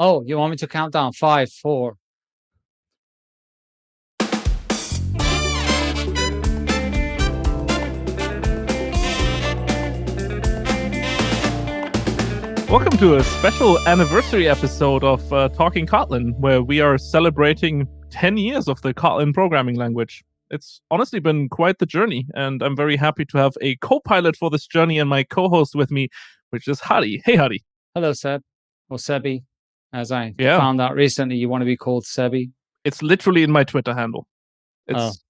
Oh, you want me to count down? 5, 4. Welcome to a special anniversary episode of Talking Kotlin, where we are celebrating 10 years of the Kotlin programming language. It's honestly been quite the journey, and I'm very happy to have a co-pilot for this journey and my co-host with me, which is Hadi. Hey, Hadi. Hello, Seb. Or Sebi. As I found out recently, you want to be called Sebi. It's literally in my Twitter handle.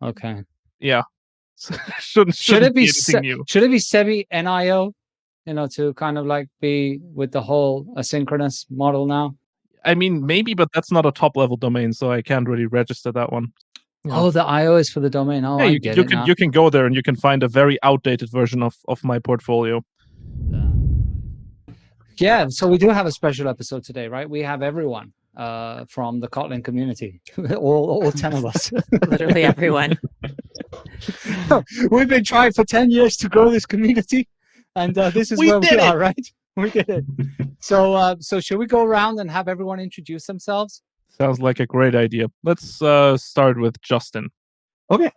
Okay. Yeah. should it be anything new? Should it be Sebi NIO? To kind of like be with the whole asynchronous model now? I mean, maybe, but that's not a top-level domain, so I can't really register that one. Oh, the IO is for the domain. Oh, yeah, you you can go there and you can find a very outdated version of my portfolio. Yeah, so we do have a special episode today, right? We have everyone from the Kotlin community, all 10 of us. Literally everyone. We've been trying for 10 years to grow this community. And this is where we are, right? We did it. So should we go around and have everyone introduce themselves? Sounds like a great idea. Let's start with Justin. Okay.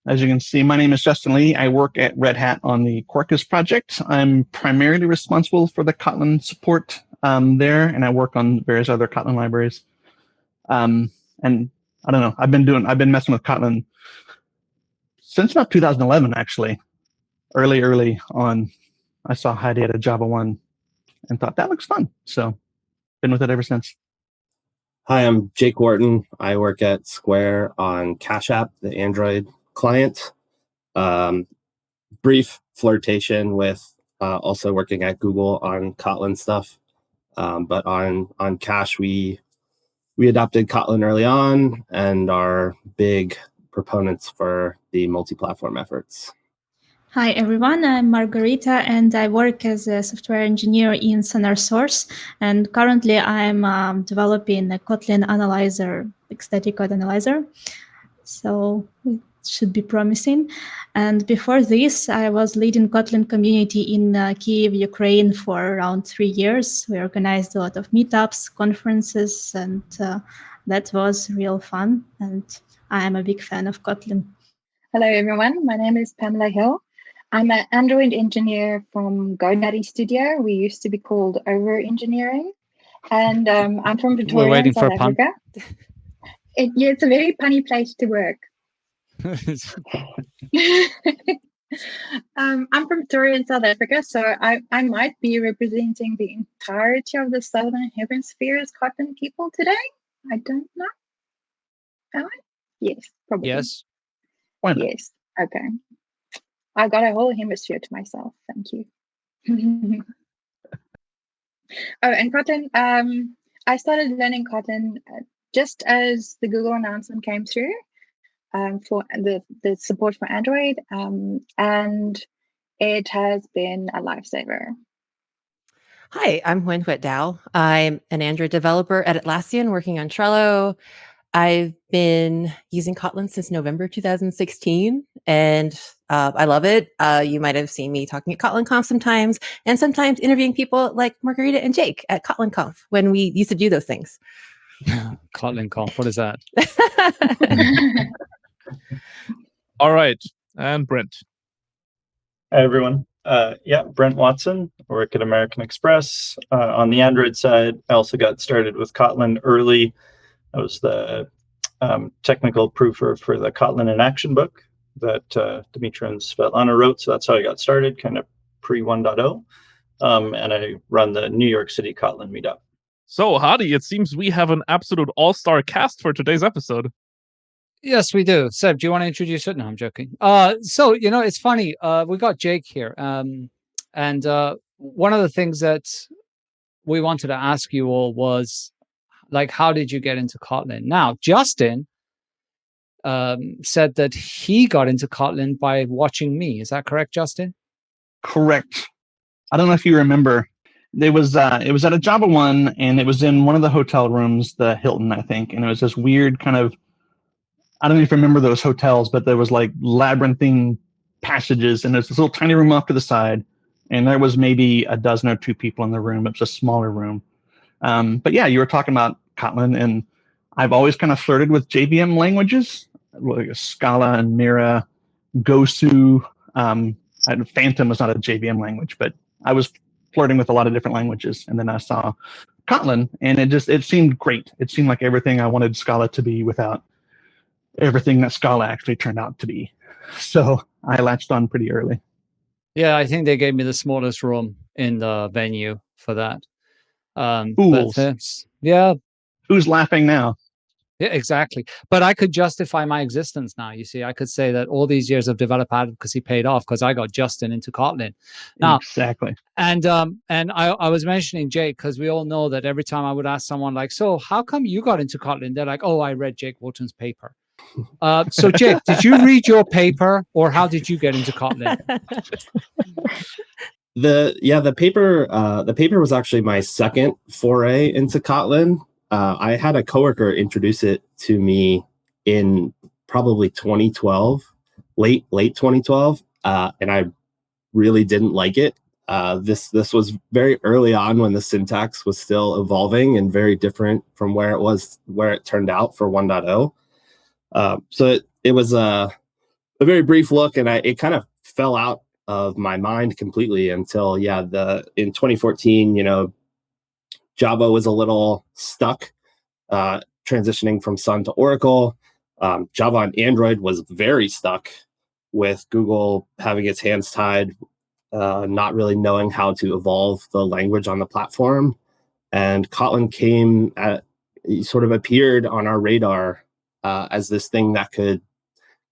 As you can see, my name is Justin Lee. I work at Red Hat on the Quarkus project. I'm primarily responsible for the Kotlin support there, and I work on various other Kotlin libraries. And I don't know. I've been messing with Kotlin since about 2011, actually. Early on. I saw Heidi at a Java 1 and thought that looks fun. So been with it ever since. Hi, I'm Jake Wharton. I work at Square on Cash App, the Android client. Brief flirtation with also working at Google on Kotlin stuff. But on Cash, we adopted Kotlin early on and are big proponents for the multi-platform efforts. Hi, everyone. I'm Marguerita, and I work as a software engineer in Sonar Source. And currently, I'm developing a Kotlin analyzer, like static code analyzer. So it should be promising. And before this, I was leading Kotlin community in Kyiv, Ukraine for around 3 years. We organized a lot of meetups, conferences, and that was real fun. And I am a big fan of Kotlin. Hello, everyone. My name is Pamela Hill. I'm an Android engineer from GoDaddy Studio. We used to be called Over Engineering. And I'm from Victoria, We're waiting South for a pun. Africa. It's a very punny place to work. I'm from Victoria in South Africa, so I might be representing the entirety of the Southern Hemisphere's Kotlin people today. I don't know. Am I? Yes, probably. Yes. Why not? Yes. Okay. I got a whole hemisphere to myself. Thank you. And Kotlin. I started learning Kotlin just as the Google announcement came through for the support for Android, and it has been a lifesaver. Hi, I'm Juan Dao. I'm an Android developer at Atlassian working on Trello. I've been using Kotlin since November 2016, and I love it. You might have seen me talking at Kotlin Conf sometimes, and sometimes interviewing people like Marguerita and Jake at Kotlin Conf when we used to do those things. Kotlin Conf, what is that? All right, and Brent. Hi, everyone. Brent Watson. I work at American Express. On the Android side, I also got started with Kotlin early. I was the technical proofer for the Kotlin in Action book that Dimitri and Svetlana wrote. So that's how I got started, kind of pre 1.0. And I run the New York City Kotlin meetup. So, Hadi, it seems we have an absolute all-star cast for today's episode. Yes, we do. Seb, do you want to introduce it? No, I'm joking. So, it's funny. We got Jake here. And one of the things that we wanted to ask you all was, like, how did you get into Kotlin? Now, Justin said that he got into Kotlin by watching me. Is that correct, Justin? Correct. I don't know if you remember. It was at a Java 1, and it was in one of the hotel rooms, the Hilton, I think. And it was this weird kind of, I don't know if you remember those hotels, but there was like labyrinthine passages, and there's this little tiny room off to the side. And there was maybe a dozen or two people in the room. It was a smaller room. But yeah, you were talking about Kotlin, and I've always kind of flirted with JVM languages, like Scala and Mira, Gosu. Phantom was not a JVM language, but I was flirting with a lot of different languages. And then I saw Kotlin, and it seemed great. It seemed like everything I wanted Scala to be without everything that Scala actually turned out to be. So I latched on pretty early. Yeah, I think they gave me the smallest room in the venue for that. Fools. Yeah. Who's laughing now? Yeah, exactly. But I could justify my existence now. You see, I could say that all these years of developer advocacy paid off because I got Justin into Kotlin. Now, exactly. And I was mentioning Jake because we all know that every time I would ask someone like, so how come you got into Kotlin? They're like, oh, I read Jake Wharton's paper. So Jake, did you read your paper, or how did you get into Kotlin? The paper was actually my second foray into Kotlin. I had a coworker introduce it to me in probably 2012, late 2012, and I really didn't like it. This was very early on when the syntax was still evolving and very different from where it turned out for 1.0. So it was a very brief look, and it kind of fell out of my mind completely until in 2014, Java was a little stuck, transitioning from Sun to Oracle. Java on Android was very stuck with Google having its hands tied, not really knowing how to evolve the language on the platform. And Kotlin sort of appeared on our radar as this thing that could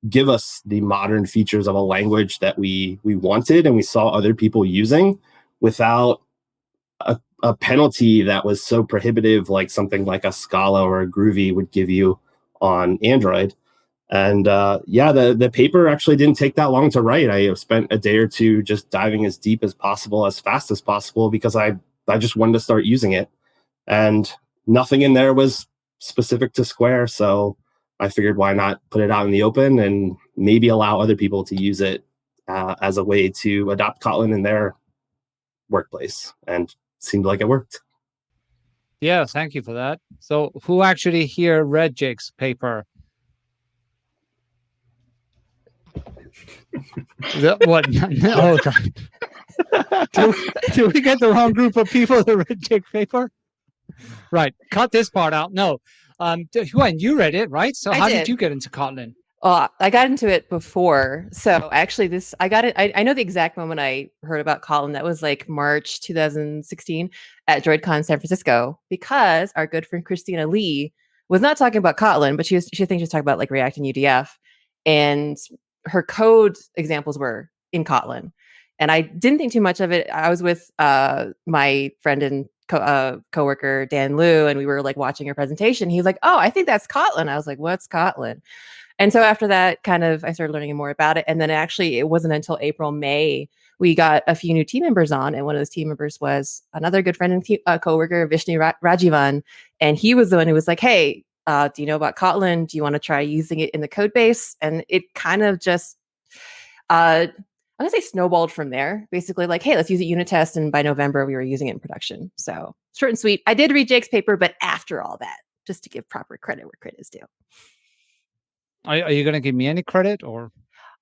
give us the modern features of a language that we wanted and we saw other people using without a penalty that was so prohibitive, like something like a Scala or a Groovy would give you on Android. And the paper actually didn't take that long to write. I spent a day or two just diving as deep as possible, as fast as possible, because I just wanted to start using it. And nothing in there was specific to Square, so I figured why not put it out in the open and maybe allow other people to use it as a way to adopt Kotlin in their workplace. And it seemed like it worked. Yeah, thank you for that. So who actually here read Jake's paper? What? Oh, God. Do we get the wrong group of people that read Jake's paper? Right. Cut this part out. No. Juan, you read it, right? So how did you get into Kotlin? I got into it before. So actually I got it. I know the exact moment I heard about Kotlin. That was like March 2016 at DroidCon San Francisco, because our good friend Christina Lee was not talking about Kotlin, but she thinks she was talking about like React and UDF. And her code examples were in Kotlin. And I didn't think too much of it. I was with my friend and coworker Dan Liu, and we were like watching her presentation. He's like, "Oh, I think that's Kotlin." I was like, "What's Kotlin?" And so after that, I started learning more about it. And then actually, it wasn't until April, May, we got a few new team members on. And one of those team members was another good friend and coworker, Vishnu Rajivan. And he was the one who was like, "Hey, do you know about Kotlin? Do you want to try using it in the code base?" And it kind of just, I'm going to say snowballed from there. Basically like, hey, let's use it unit test. And by November, we were using it in production. So short and sweet. I did read Jake's paper, but after all that, just to give proper credit where credit is due. Are you going to give me any credit, or?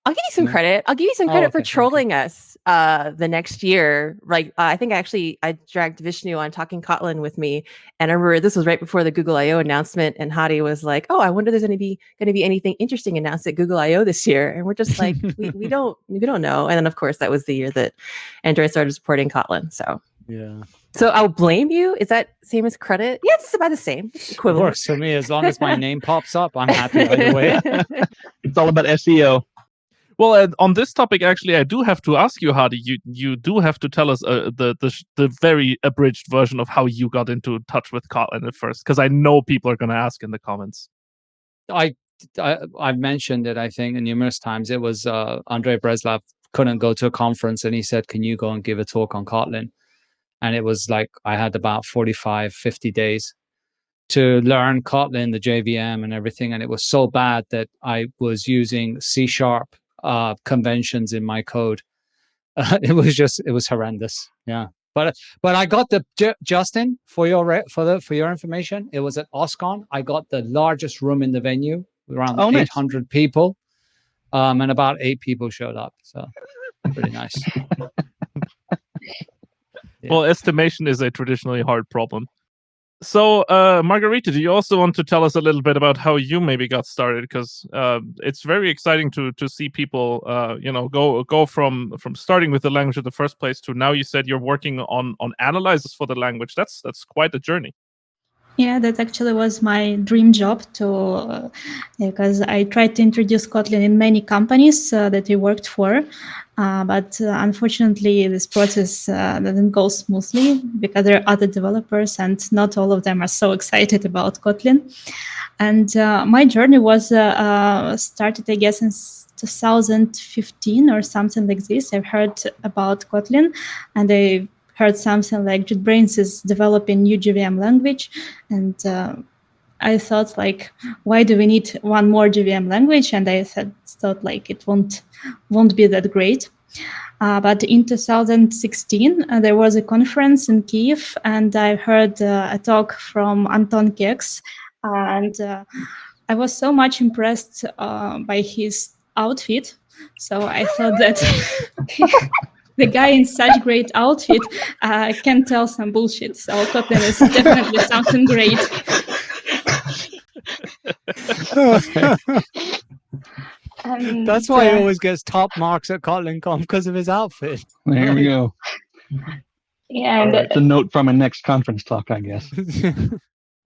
I'll give you some credit. I'll give you some credit for trolling us the next year. Like I think I dragged Vishnu on Talking Kotlin with me, and I remember this was right before the Google I/O announcement, and Hadi was like, "Oh, I wonder if there's going to be anything interesting announced at Google I/O this year." And we're just like, we don't know. And then of course that was the year that Android started supporting Kotlin. So yeah. So I'll blame you. Is that same as credit? Yeah, it's about the same. It's equivalent. Works for me as long as my name pops up. I'm happy either way. It's all about SEO. Well, on this topic, actually, I do have to ask you, Hadi. You do have to tell us the very abridged version of how you got into touch with Kotlin at first, because I know people are going to ask in the comments. I've mentioned it, I think, numerous times. It was Andrei Breslav couldn't go to a conference, and he said, "Can you go and give a talk on Kotlin?" And it was like I had about 45, 50 days to learn Kotlin, the JVM and everything. And it was so bad that I was using C# conventions in my code. It was horrendous. Yeah. But I got the Justin, for your information, it was at OSCON. I got the largest room in the venue, around Oh, nice. 800 people, and about 8 people showed up. So pretty nice. Yeah. Well, estimation is a traditionally hard problem. So, Marguerita, do you also want to tell us a little bit about how you maybe got started? Because it's very exciting to see people, go from starting with the language in the first place to now you said you're working on analyzers for the language. That's quite a journey. Yeah, that actually was my dream job because I tried to introduce Kotlin in many companies that we worked for. But unfortunately, this process doesn't go smoothly because there are other developers and not all of them are so excited about Kotlin. And my journey was started, I guess, in 2015 or something like this. I've heard about Kotlin and I heard something like JetBrains is developing new JVM language. And I thought, like, why do we need one more JVM language? And I thought like it won't be that great. But in 2016, there was a conference in Kyiv, and I heard a talk from Anton Keks, and I was so much impressed by his outfit. So I thought that the guy in such great outfit can tell some bullshit. So Kotlin is definitely something great. That's why he always gets top marks at KotlinConf, because of his outfit. There we go. Yeah, All right, it's a note from a next conference talk, I guess.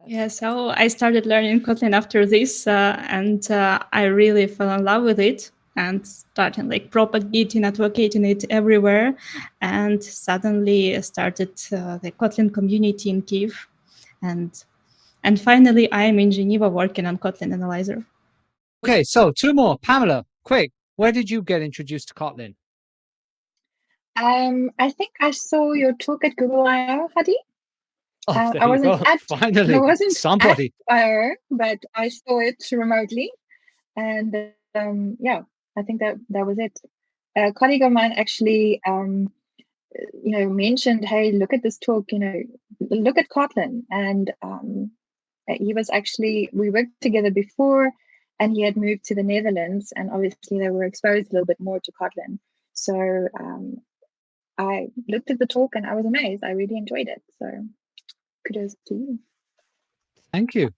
Yeah, so I started learning Kotlin after this, and I really fell in love with it and started like propagating, advocating it everywhere, and suddenly started the Kotlin community in Kyiv, and finally I am in Geneva working on Kotlin Analyzer. Okay, so 2 more. Pamela, quick, where did you get introduced to Kotlin? I think I saw your talk at Google I/O, Hadi. Oh, there I you wasn't go. at Finally, I wasn't somebody. at I/O, but I saw it remotely, and yeah, I think that was it. A colleague of mine actually, mentioned, "Hey, look at this talk. Look at Kotlin," and he was actually, we worked together before, and he had moved to the Netherlands, and obviously they were exposed a little bit more to Kotlin. So I looked at the talk and I was amazed. I really enjoyed it. So kudos to you. Thank you.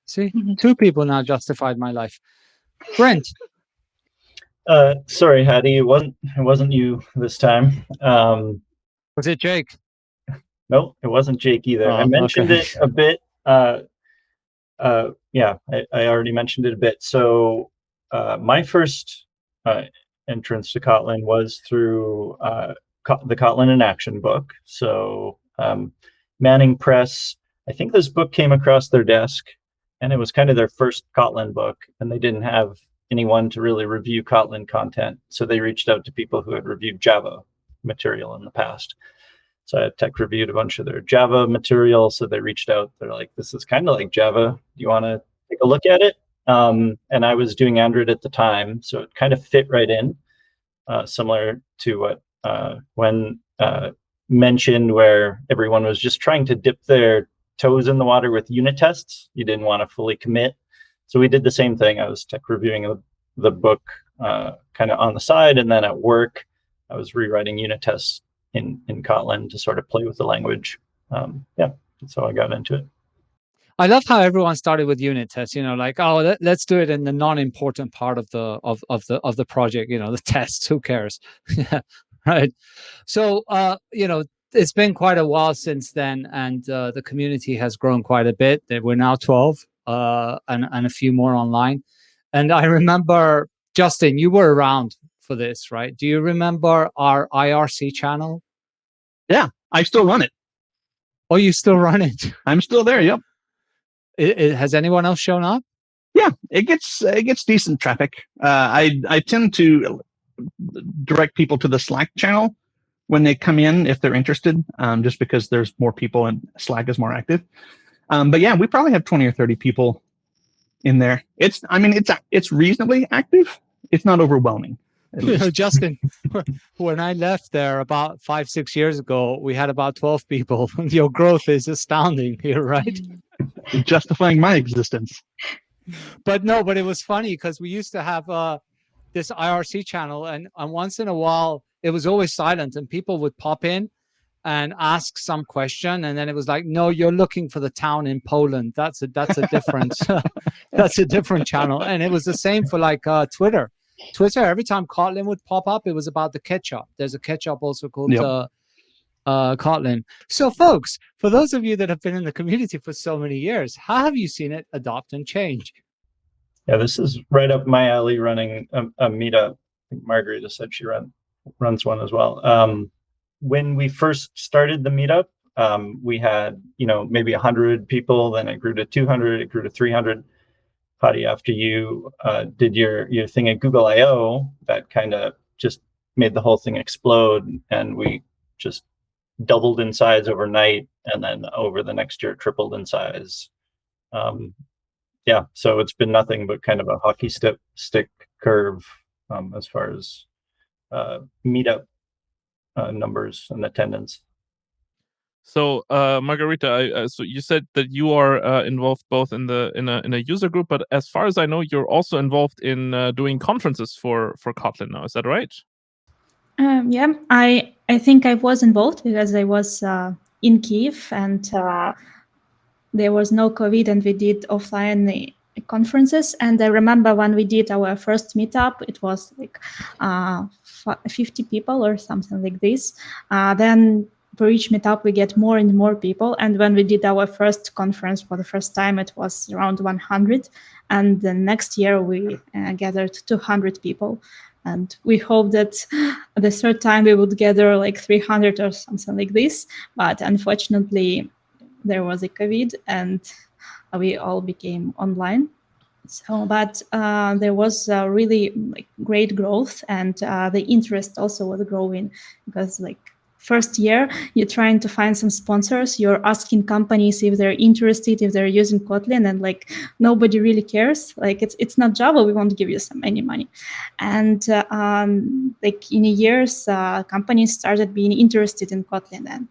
See, 2 people now justified my life. Brent. Sorry, Hadi, it wasn't you this time. Was it Jake? No, it wasn't Jake either. I mentioned it a bit. Yeah, I already mentioned it a bit. So my first entrance to Kotlin was through the Kotlin in Action book. So Manning Press, I think this book came across their desk, and it was kind of their first Kotlin book, and they didn't have anyone to really review Kotlin content. So they reached out to people who had reviewed Java material in the past. So I tech reviewed a bunch of their Java material. So they reached out. They're like, this is kind of like Java. Do you want to take a look at it? And I was doing Android at the time. So it kind of fit right in, similar to what Juan mentioned, where everyone was just trying to dip their toes in the water with unit tests. You didn't want to fully commit. So we did the same thing. I was tech reviewing the book kind of on the side. And then at work, I was rewriting unit tests in Kotlin to sort of play with the language. Yeah, that's how I got into it. I love how everyone started with unit tests. Like, oh, let's do it in the non-important part of the project. The tests. Who cares? Yeah, right. So it's been quite a while since then, and the community has grown quite a bit. We're now 12, and a few more online. And I remember, Justin, you were around for this, right? Do you remember our IRC channel? Yeah, I still run it. Oh, you still run it? I'm still there. Yep. Has anyone else shown up? Yeah, it gets decent traffic. I tend to direct people to the Slack channel when they come in if they're interested, just because there's more people and Slack is more active. But yeah, we probably have 20 or 30 people in there. It's reasonably active. It's not overwhelming. Justin, when I left there about 5-6 years ago, we had about 12 people. Your growth is astounding here, right? Justifying my existence. But it was funny because we used to have this IRC channel, and once in a while it was always silent, and people would pop in and ask some question, and then it was like, no, you're looking for the town in Poland. That's a different that's a different channel. And it was the same for like Twitter. Every time Kotlin would pop up, it was about the ketchup. There's a ketchup also called Kotlin. So folks, for those of you that have been in the community for so many years, how have you seen it adopt and change? Yeah, this is right up my alley, running a meetup. I think Marguerita said she runs one as well. When we first started the meetup, we had, maybe 100 people, then it grew to 200, it grew to 300. Patty, after you did your thing at Google I/O, that kind of just made the whole thing explode, and we just doubled in size overnight, and then over the next year tripled in size. So it's been nothing but kind of a hockey stick curve as far as meetup numbers and attendance. So, Marguerita, so you said that you are involved both in a user group, but as far as I know, you're also involved in doing conferences for Kotlin now. Is that right? Yeah, I think I was involved because I was in Kiev, and there was no COVID, and we did offline conferences. And I remember when we did our first meetup, it was like 50 people or something like this. Then for each meetup, we get more and more people. And when we did our first conference for the first time, it was around 100. And the next year, we gathered 200 people. And we hope that the third time we would gather like 300 or something like this. But unfortunately, there was a COVID, and we all became online. So, but there was really like great growth, and the interest also was growing, because like first year you're trying to find some sponsors, you're asking companies if they're interested, if they're using Kotlin, and like nobody really cares. Like it's not Java, we won't give you any money. And like in years, companies started being interested in Kotlin and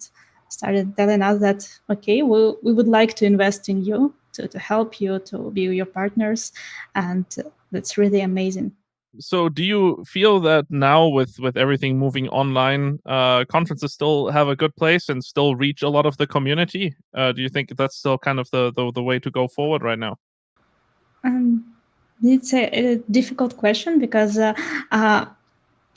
started telling us that, okay, we would like to invest in you, to help you, to be your partners. And that's really amazing. So do you feel that now with everything moving online, conferences still have a good place and still reach a lot of the community? Do you think that's still kind of the way to go forward right now? It's a difficult question, because I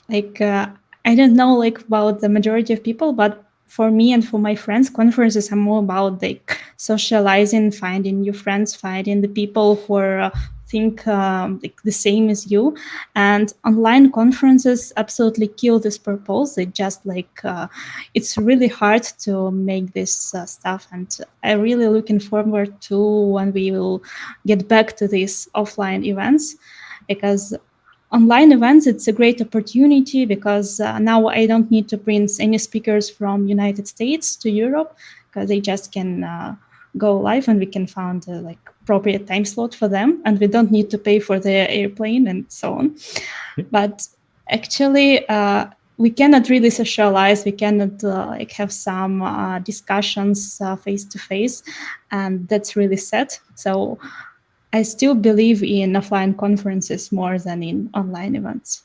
don't know like about the majority of people, but for me and for my friends, conferences are more about like socializing, finding new friends, finding the people who think like the same as you. And online conferences absolutely kill this purpose. It just like it's really hard to make this stuff, and I'm really looking forward to when we will get back to these offline events, because online events, it's a great opportunity, because now I don't need to bring any speakers from United States to Europe, because they just can go live, and we can find like appropriate time slot for them, and we don't need to pay for their airplane and so on. But actually, we cannot really socialize. We cannot like have some discussions face to face, and that's really sad. So I still believe in offline conferences more than in online events.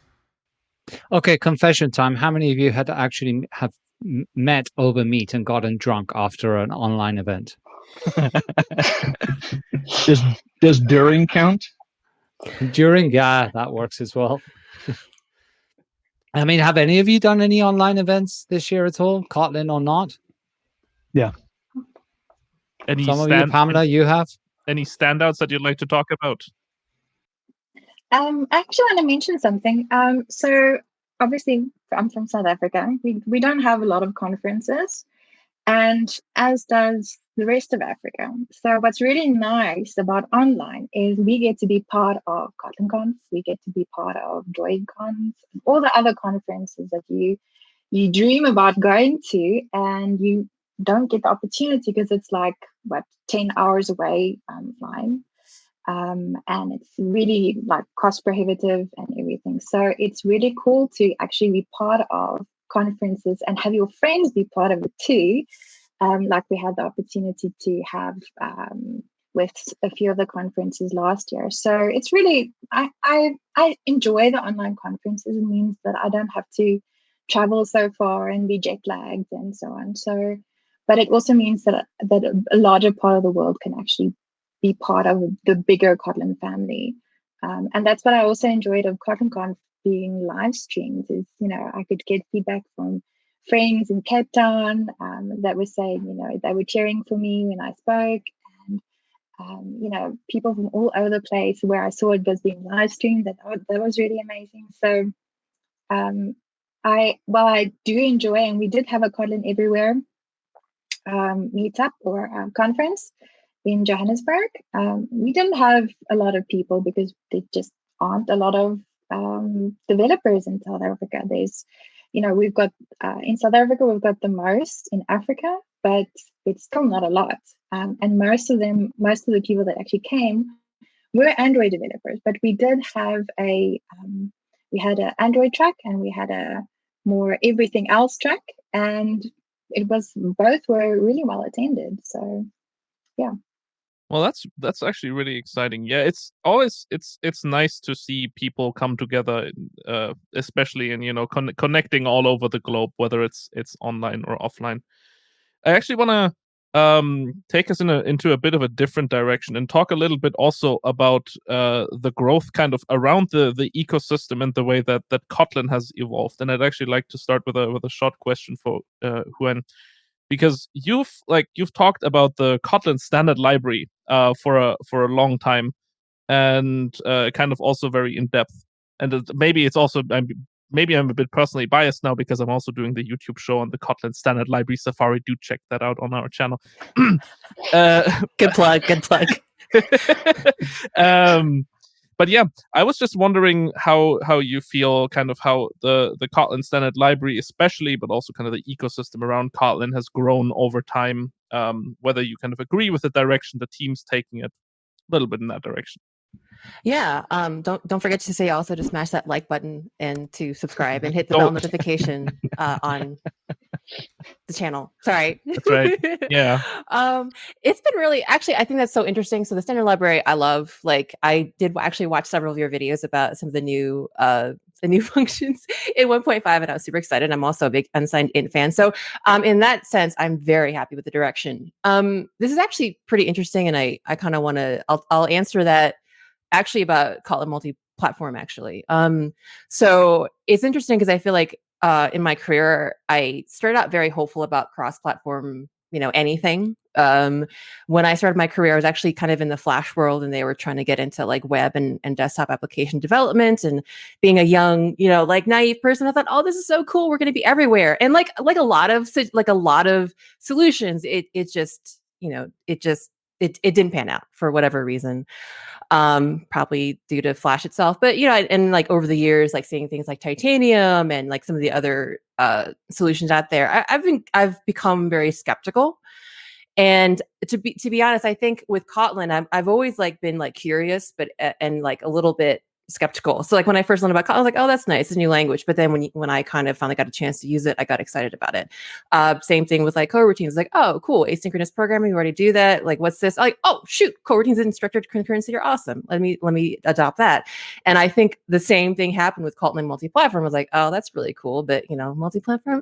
Okay, confession time. How many of you had actually have met over Meet and gotten drunk after an online event? Does during count? During, yeah, that works as well. I mean, have any of you done any online events this year at all, Kotlin or not? Yeah. Some of you, Pamela, you have? Any standouts that you'd like to talk about? I actually want to mention something. So obviously, I'm from South Africa. We don't have a lot of conferences, and as does the rest of Africa. So what's really nice about online is we get to be part of KotlinConf, we get to be part of DroidConf, and all the other conferences that you dream about going to, and you don't get the opportunity because it's like 10 hours away flying. And it's really like cost prohibitive and everything. So it's really cool to actually be part of conferences and have your friends be part of it too. Like we had the opportunity to have with a few of the conferences last year. So it's really, I enjoy the online conferences. It means that I don't have to travel so far and be jet lagged and so on. So, but it also means that a larger part of the world can actually be part of the bigger Kotlin family. And that's what I also enjoyed of KotlinConf being live streamed is, I could get feedback from friends in Cape Town that were saying, they were cheering for me when I spoke. And, people from all over the place where I saw it was being live streamed, that was really amazing. So I do enjoy, and we did have a Kotlin Everywhere meetup or conference in Johannesburg. We didn't have a lot of people because there just aren't a lot of developers in South Africa. There's, we've got in South Africa, we've got the most in Africa, but it's still not a lot. And most of the people that actually came were Android developers, but we did have we had an Android track and we had a more everything else track, and both were really well attended. So, yeah. Well, that's actually really exciting. Yeah, it's always it's nice to see people come together, especially in connecting all over the globe, whether it's online or offline. I actually want to take us into a bit of a different direction and talk a little bit also about the growth kind of around the ecosystem and the way that Kotlin has evolved. And I'd actually like to start with a short question for Juan, because you've talked about the Kotlin standard library for a long time, and kind of also very in depth. And maybe it's also maybe I'm a bit personally biased now because I'm also doing the YouTube show on the Kotlin standard library Safari. Do check that out on our channel. Good plug. But yeah, I was just wondering how you feel, kind of how the Kotlin standard library especially, but also kind of the ecosystem around Kotlin has grown over time. Whether you kind of agree with the direction the team's taking it, a little bit in that direction. Yeah. Don't forget to say also to smash that like button and to subscribe and hit the bell notification on the channel. Sorry. That's right. Yeah. It's been really, actually, I think that's so interesting. So the standard library, I love. Like, I did actually watch several of your videos about some of the new functions in 1.5, and I was super excited. I'm also a big unsigned int fan. So in that sense, I'm very happy with the direction. This is actually pretty interesting, and I kind of want to, I'll answer that actually about Kotlin Multiplatform, actually. So it's interesting because I feel like in my career, I started out very hopeful about cross-platform, anything. When I started my career, I was actually kind of in the Flash world, and they were trying to get into like web and desktop application development. And being a young, naive person, I thought, oh, this is so cool. We're going to be everywhere. And like a lot of solutions, it didn't pan out for whatever reason. Probably due to Flash itself, but and like over the years, like seeing things like Titanium and like some of the other solutions out there, I've become very skeptical. And to be honest, I think with Kotlin, I've always like been like curious, but and like a little bit skeptical. So like when I first learned about Kotlin, I was like, oh, that's nice, it's a new language. But then when I kind of finally got a chance to use it, I got excited about it. Same thing with like coroutines. Like, oh, cool, asynchronous programming, we already do that. Like, what's this? Like, oh shoot, coroutines and structured concurrency are awesome. Let me adopt that. And I think the same thing happened with Kotlin Multiplatform. I was like, oh, that's really cool, but multiplatform.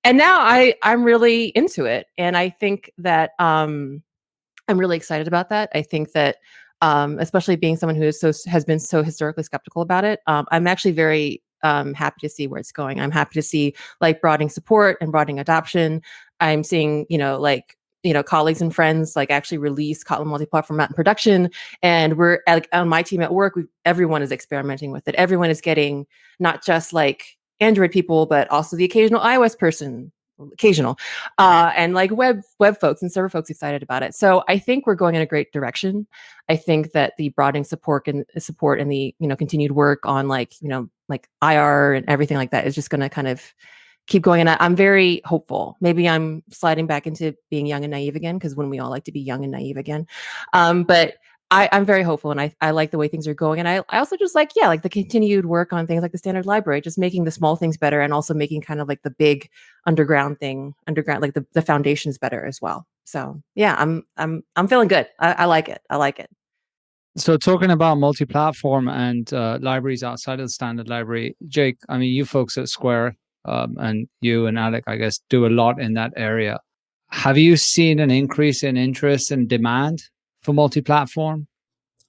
And now I'm really into it, and I think that I'm really excited about that. I think that. Especially being someone who has been so historically skeptical about it, I'm actually very happy to see where it's going. I'm happy to see like broadening support and broadening adoption. I'm seeing colleagues and friends like actually release Kotlin Multiplatform out in production, and we're like on my team at work. Everyone is experimenting with it. Everyone is getting not just like Android people, but also the occasional iOS person. And like web folks and server folks excited about it. So I think we're going in a great direction. I think that the broadening support and the continued work on like IR and everything like that is just going to kind of keep going. And I'm very hopeful. Maybe I'm sliding back into being young and naive again, because when we all like to be young and naive again. But I'm very hopeful, and I like the way things are going. And I also just like the continued work on things like the standard library, just making the small things better, and also making kind of like the big underground like the foundations better as well. So yeah, I'm feeling good. I like it. I like it. So talking about multi-platform and libraries outside of the standard library, Jake, I mean, you folks at Square and you and Alec, I guess, do a lot in that area. Have you seen an increase in interest and demand for multi-platform?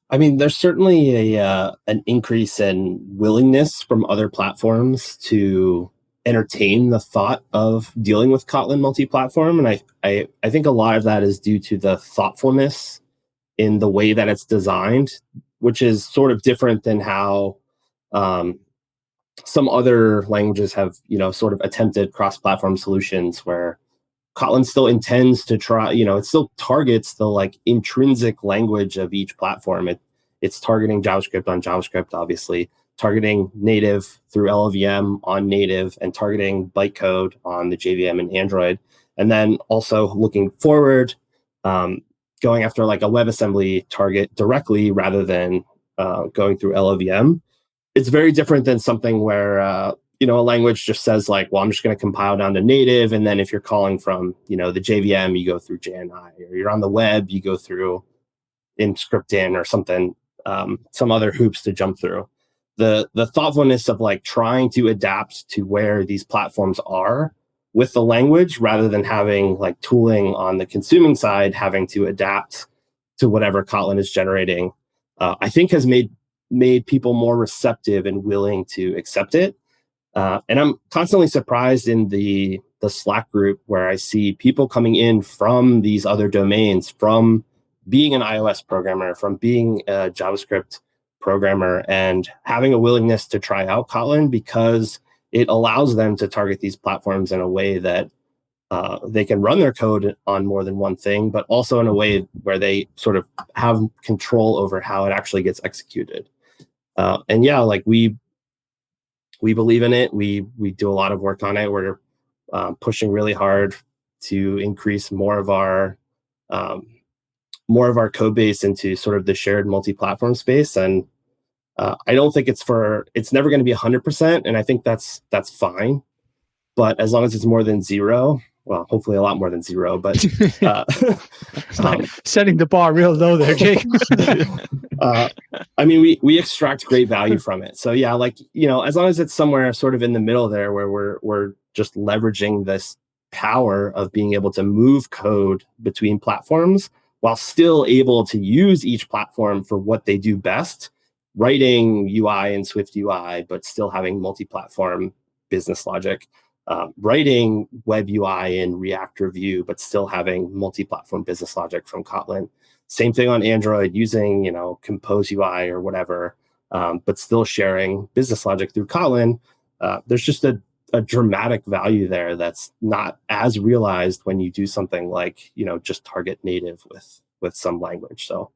I mean, there's certainly an increase in willingness from other platforms to entertain the thought of dealing with Kotlin multi-platform, and I think a lot of that is due to the thoughtfulness in the way that it's designed, which is sort of different than how some other languages have, sort of attempted cross-platform solutions where Kotlin still intends to try, it still targets the like intrinsic language of each platform. It's targeting JavaScript on JavaScript, obviously, targeting native through LLVM on native, and targeting bytecode on the JVM and Android. And then also looking forward, going after like a WebAssembly target directly rather than going through LLVM. It's very different than something where a language just says like, well, I'm just going to compile down to native, and then if you're calling from the JVM, you go through JNI, or you're on the web, you go through InScriptIn or something, some other hoops to jump through. The thoughtfulness of like trying to adapt to where these platforms are with the language, rather than having like tooling on the consuming side having to adapt to whatever Kotlin is generating, I think has made people more receptive and willing to accept it. And I'm constantly surprised in the Slack group where I see people coming in from these other domains, from being an iOS programmer, from being a JavaScript programmer, and having a willingness to try out Kotlin because it allows them to target these platforms in a way that they can run their code on more than one thing, but also in a way where they sort of have control over how it actually gets executed. And yeah, like we believe in it. We do a lot of work on it. We're pushing really hard to increase more of our code base into sort of the shared multi-platform space. And I don't think it's never going to be 100%, and I think that's fine. But as long as it's more than zero, well, hopefully a lot more than zero. But it's like setting the bar real low there, Jake. I mean, we extract great value from it. So yeah, like as long as it's somewhere sort of in the middle there, where we're just leveraging this power of being able to move code between platforms while still able to use each platform for what they do best, writing UI in Swift UI, but still having multi-platform business logic, writing web UI in React or Vue, but still having multi-platform business logic from Kotlin. Same thing on Android, using Compose UI or whatever, but still sharing business logic through Kotlin. There's just a dramatic value there that's not as realized when you do something like just target native with some language. So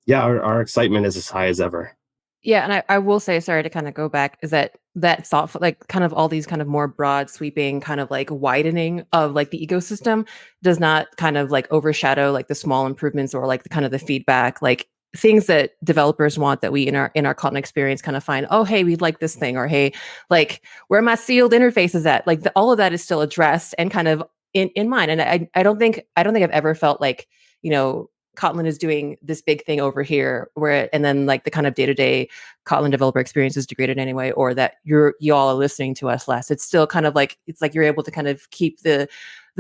yeah, our excitement is as high as ever. Yeah, and I will say, sorry to kind of go back, is that thoughtful, like kind of all these kind of more broad sweeping kind of like widening of like the ecosystem does not kind of like overshadow like the small improvements or like the kind of the feedback, like things that developers want that we in our Kotlin experience kind of find, oh, hey, we'd like this thing, or hey, like where my sealed interfaces at, like all of that is still addressed and kind of in mind. And I don't think I've ever felt like, Kotlin is doing this big thing over here and then like the kind of day-to-day Kotlin developer experience is degraded anyway, or that y'all are listening to us less. It's still kind of like, it's like you're able to kind of keep the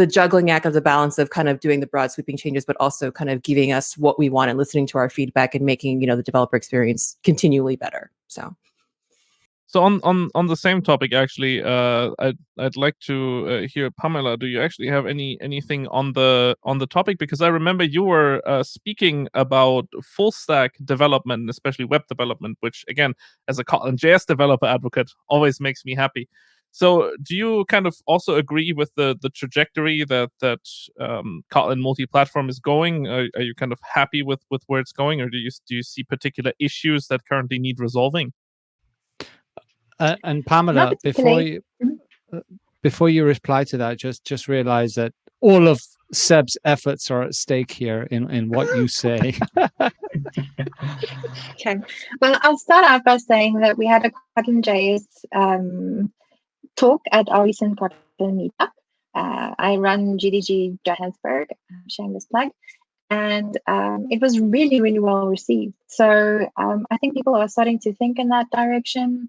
juggling act of the balance of kind of doing the broad sweeping changes, but also kind of giving us what we want and listening to our feedback and making, the developer experience continually better. So on the same topic, actually, I'd like to hear Pamela. Do you actually have anything on the topic? Because I remember you were speaking about full stack development, especially web development, which again, as a Kotlin JS developer advocate, always makes me happy. So do you kind of also agree with the trajectory that Kotlin multi-platform is going? Are you kind of happy with where it's going, or do you see particular issues that currently need resolving? And Pamela, before you reply to that, just realize that all of Seb's efforts are at stake here in what you say. Okay. Well, I'll start out by saying that we had a Kotlin JS talk at our recent Kotlin meetup. I run GDG Johannesburg, shameless plug, and it was really, really well received. So I think people are starting to think in that direction.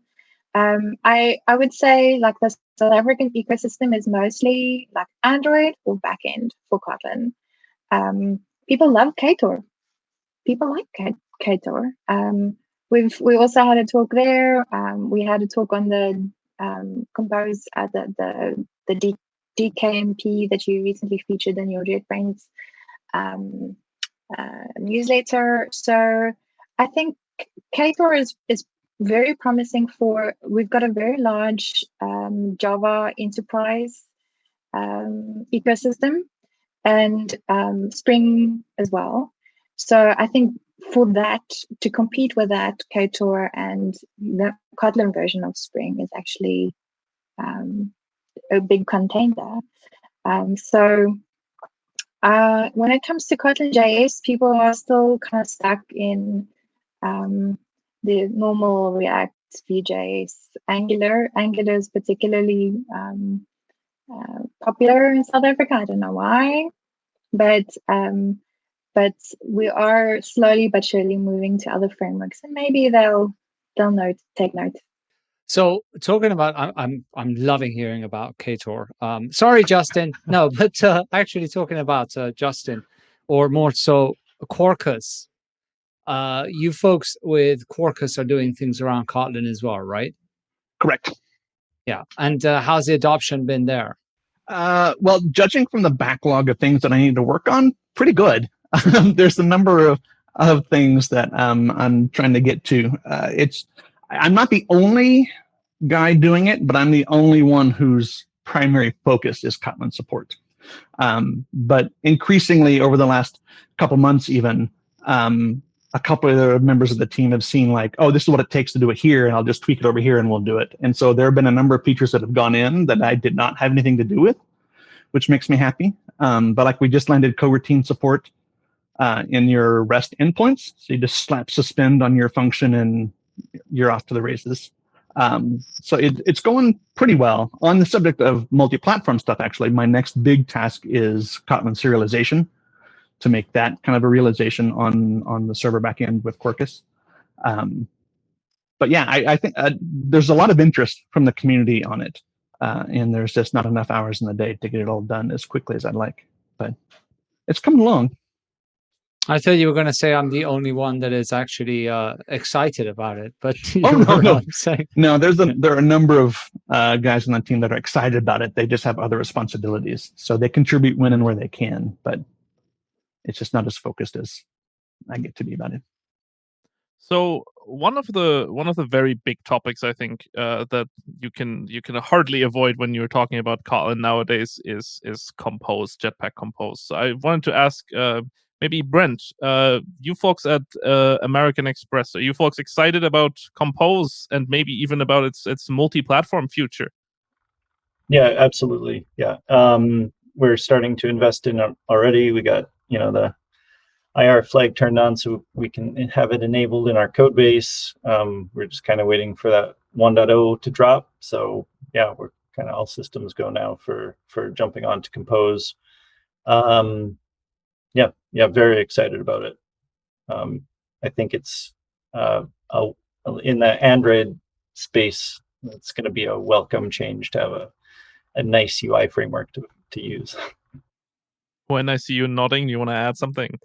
I would say like the South African ecosystem is mostly like Android or backend for Kotlin. People love Ktor. People like Ktor. We also had a talk there. We had a talk on the Compose the DKMP that you recently featured in your JetBrains newsletter. So I think Ktor is very promising for. We've got a very large Java enterprise ecosystem and Spring as well. So I think for that, to compete with that, Ktor and the Kotlin version of Spring is actually a big contender. So when it comes to Kotlin JS, people are still kind of stuck in the normal React, Vue.js, Angular. Angular is particularly popular in South Africa. I don't know why, but we are slowly but surely moving to other frameworks, and maybe they'll take note. So talking about, I'm loving hearing about Ktor. Sorry, Justin. No, but actually talking about Justin, or more so Quarkus. You folks with Quarkus are doing things around Kotlin as well, right? Correct. Yeah. And how's the adoption been there? Well, judging from the backlog of things that I need to work on, pretty good. There's a number of things that I'm trying to get to. I'm not the only guy doing it, but I'm the only one whose primary focus is Kotlin support. But increasingly over the last couple months, even a couple of the members of the team have seen like, oh, this is what it takes to do it here, and I'll just tweak it over here and we'll do it. And so there have been a number of features that have gone in that I did not have anything to do with, which makes me happy. But like we just landed coroutine support in your REST endpoints. So you just slap suspend on your function and you're off to the races. So it's going pretty well. On the subject of multi-platform stuff, actually, my next big task is Kotlin serialization, to make that kind of a realization on the server backend with Quarkus. But yeah, I think there's a lot of interest from the community on it. And there's just not enough hours in the day to get it all done as quickly as I'd like. But it's coming along. I thought you were going to say I'm the only one that is actually excited about it, but you Oh, know no. what I'm saying. No, there are a number of guys on the team that are excited about it. They just have other responsibilities. So they contribute when and where they can, but it's just not as focused as I get to be about it. So one of the very big topics I think that you can hardly avoid when you're talking about Kotlin nowadays is Compose, Jetpack Compose. So I wanted to ask maybe Brent, you folks at American Express, are you folks excited about Compose and maybe even about its multi-platform future? Yeah, absolutely. Yeah, we're starting to invest in it already. We got the IR flag turned on so we can have it enabled in our code base. We're just kind of waiting for that 1.0 to drop. So yeah, we're kind of all systems go now for jumping on to Compose. Yeah, very excited about it. I think it's in the Android space, it's going to be a welcome change to have a nice UI framework to use. When I see you nodding, do you want to add something?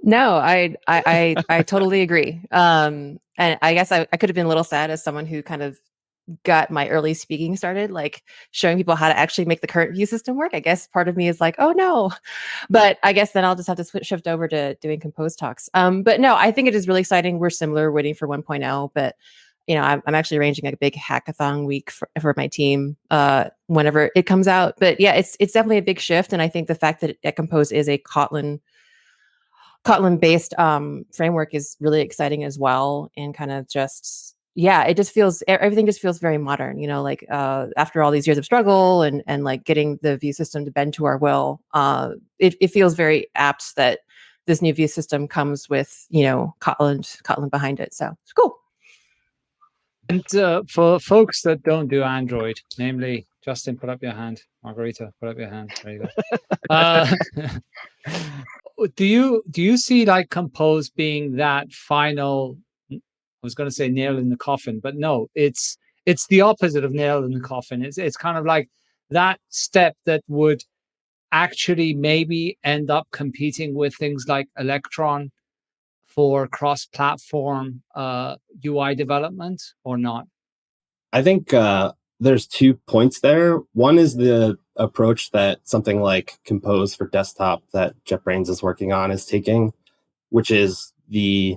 No, I totally agree. And I guess I could have been a little sad as someone who kind of got my early speaking started, like showing people how to actually make the current view system work. I guess part of me is like, oh no, but I guess then I'll just have to shift over to doing Compose talks. But no, I think it is really exciting. We're similar, waiting for 1.0, but I'm actually arranging a big hackathon week for my team whenever it comes out. But yeah, it's definitely a big shift, and I think the fact that Compose is a Kotlin based framework is really exciting as well, and kind of just yeah, it just feels everything just feels very modern. Like after all these years of struggle and like getting the view system to bend to our will, it feels very apt that this new view system comes with Kotlin behind it. So it's cool. And for folks that don't do Android, namely Justin, put up your hand. Marguerita, put up your hand. There you go. Do you see like Compose being that final? I was going to say nail in the coffin, but no, it's the opposite of nail in the coffin. It's kind of like that step that would actually maybe end up competing with things like Electron for cross-platform UI development, or not? I think there's 2 points there. One is the approach that something like Compose for desktop that JetBrains is working on is taking, which is the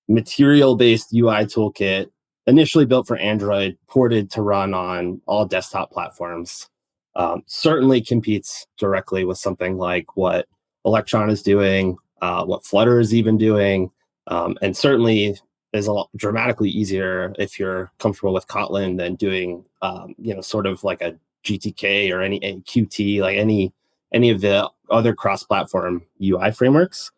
material-based UI toolkit initially built for Android, ported to run on all desktop platforms. Certainly competes directly with something like what Electron is doing, what Flutter is even doing, and certainly is dramatically easier if you're comfortable with Kotlin than doing, sort of like a GTK or any Qt, like any of the other cross-platform UI frameworks.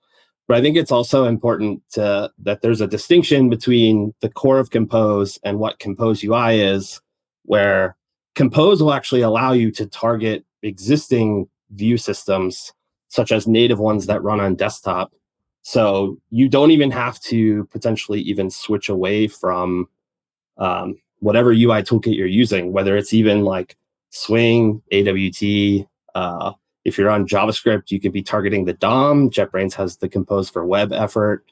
But I think it's also important that there's a distinction between the core of Compose and what Compose UI is, where Compose will actually allow you to target existing view systems, such as native ones that run on desktop. So you don't even have to potentially even switch away from whatever UI toolkit you're using, whether it's even like Swing, AWT. If you're on JavaScript, you can be targeting the DOM. JetBrains has the Compose for Web effort.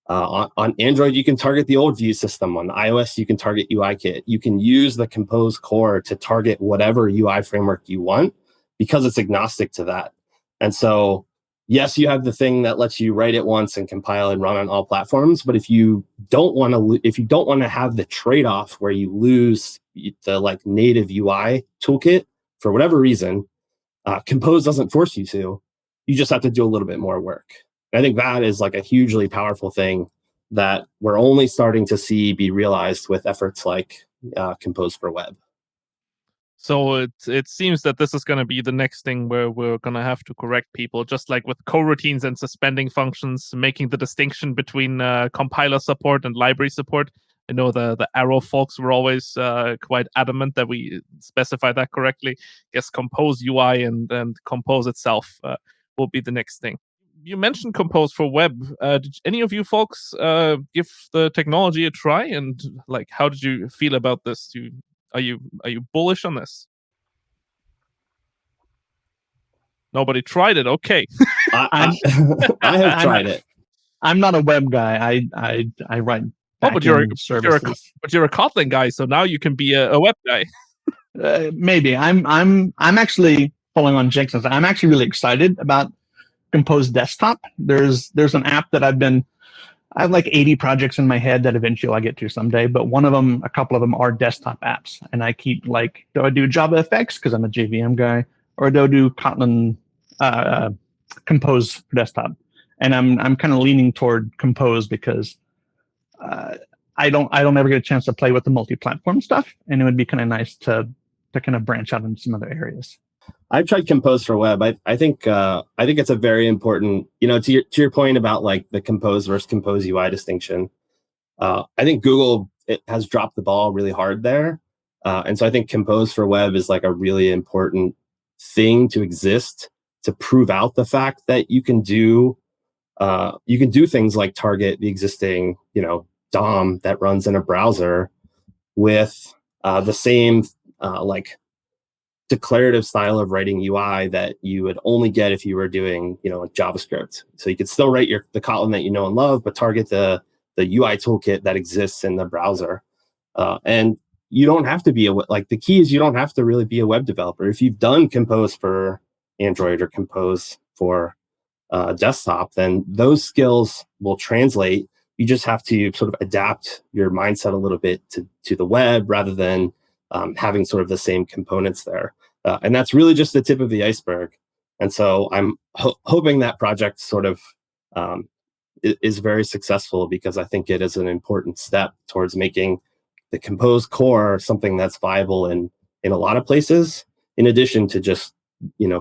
On Android, you can target the old view system. On iOS, you can target UIKit. You can use the Compose core to target whatever UI framework you want because it's agnostic to that. And so, yes, you have the thing that lets you write it once and compile and run on all platforms. But if you don't want to have the trade-off where you lose the like native UI toolkit for whatever reason, Compose doesn't force you to. You just have to do a little bit more work. And I think that is like a hugely powerful thing that we're only starting to see be realized with efforts like Compose for Web. So it seems that this is going to be the next thing where we're going to have to correct people, just like with coroutines and suspending functions, making the distinction between compiler support and library support. I know the Arrow folks were always quite adamant that we specify that correctly. I guess Compose UI and Compose itself will be the next thing. You mentioned Compose for Web. Did any of you folks give the technology a try? And like, how did you feel about this? Are you bullish on this? Nobody tried it. Okay. I have tried it. I'm not a web guy. I write. But you're a Kotlin guy, so now you can be a web guy. Maybe I'm actually following on Jenkson's. I'm actually really excited about Compose Desktop. There's an app that I have like 80 projects in my head that eventually I'll get to someday, but a couple of them are desktop apps. And I keep like, do I do JavaFX because I'm a JVM guy, or do I do Kotlin Compose for desktop? And I'm kind of leaning toward Compose because I don't ever get a chance to play with the multi-platform stuff, and it would be kind of nice to kind of branch out into some other areas. I've tried Compose for Web. I think it's a very important, to your point about like the Compose versus Compose UI distinction. I think Google has dropped the ball really hard there, and so I think Compose for Web is like a really important thing to exist to prove out the fact that you can do things like target the existing DOM that runs in a browser with the same like declarative style of writing UI that you would only get if you were doing, JavaScript. So you could still write the Kotlin that you know and love, but target the UI toolkit that exists in the browser. And you don't have to be the key is you don't have to really be a web developer. If you've done Compose for Android or Compose for desktop, then those skills will translate. You just have to sort of adapt your mindset a little bit to the web rather than having sort of the same components there. And that's really just the tip of the iceberg. And so I'm hoping that project sort of is very successful, because I think it is an important step towards making Compose core something that's viable in a lot of places, in addition to just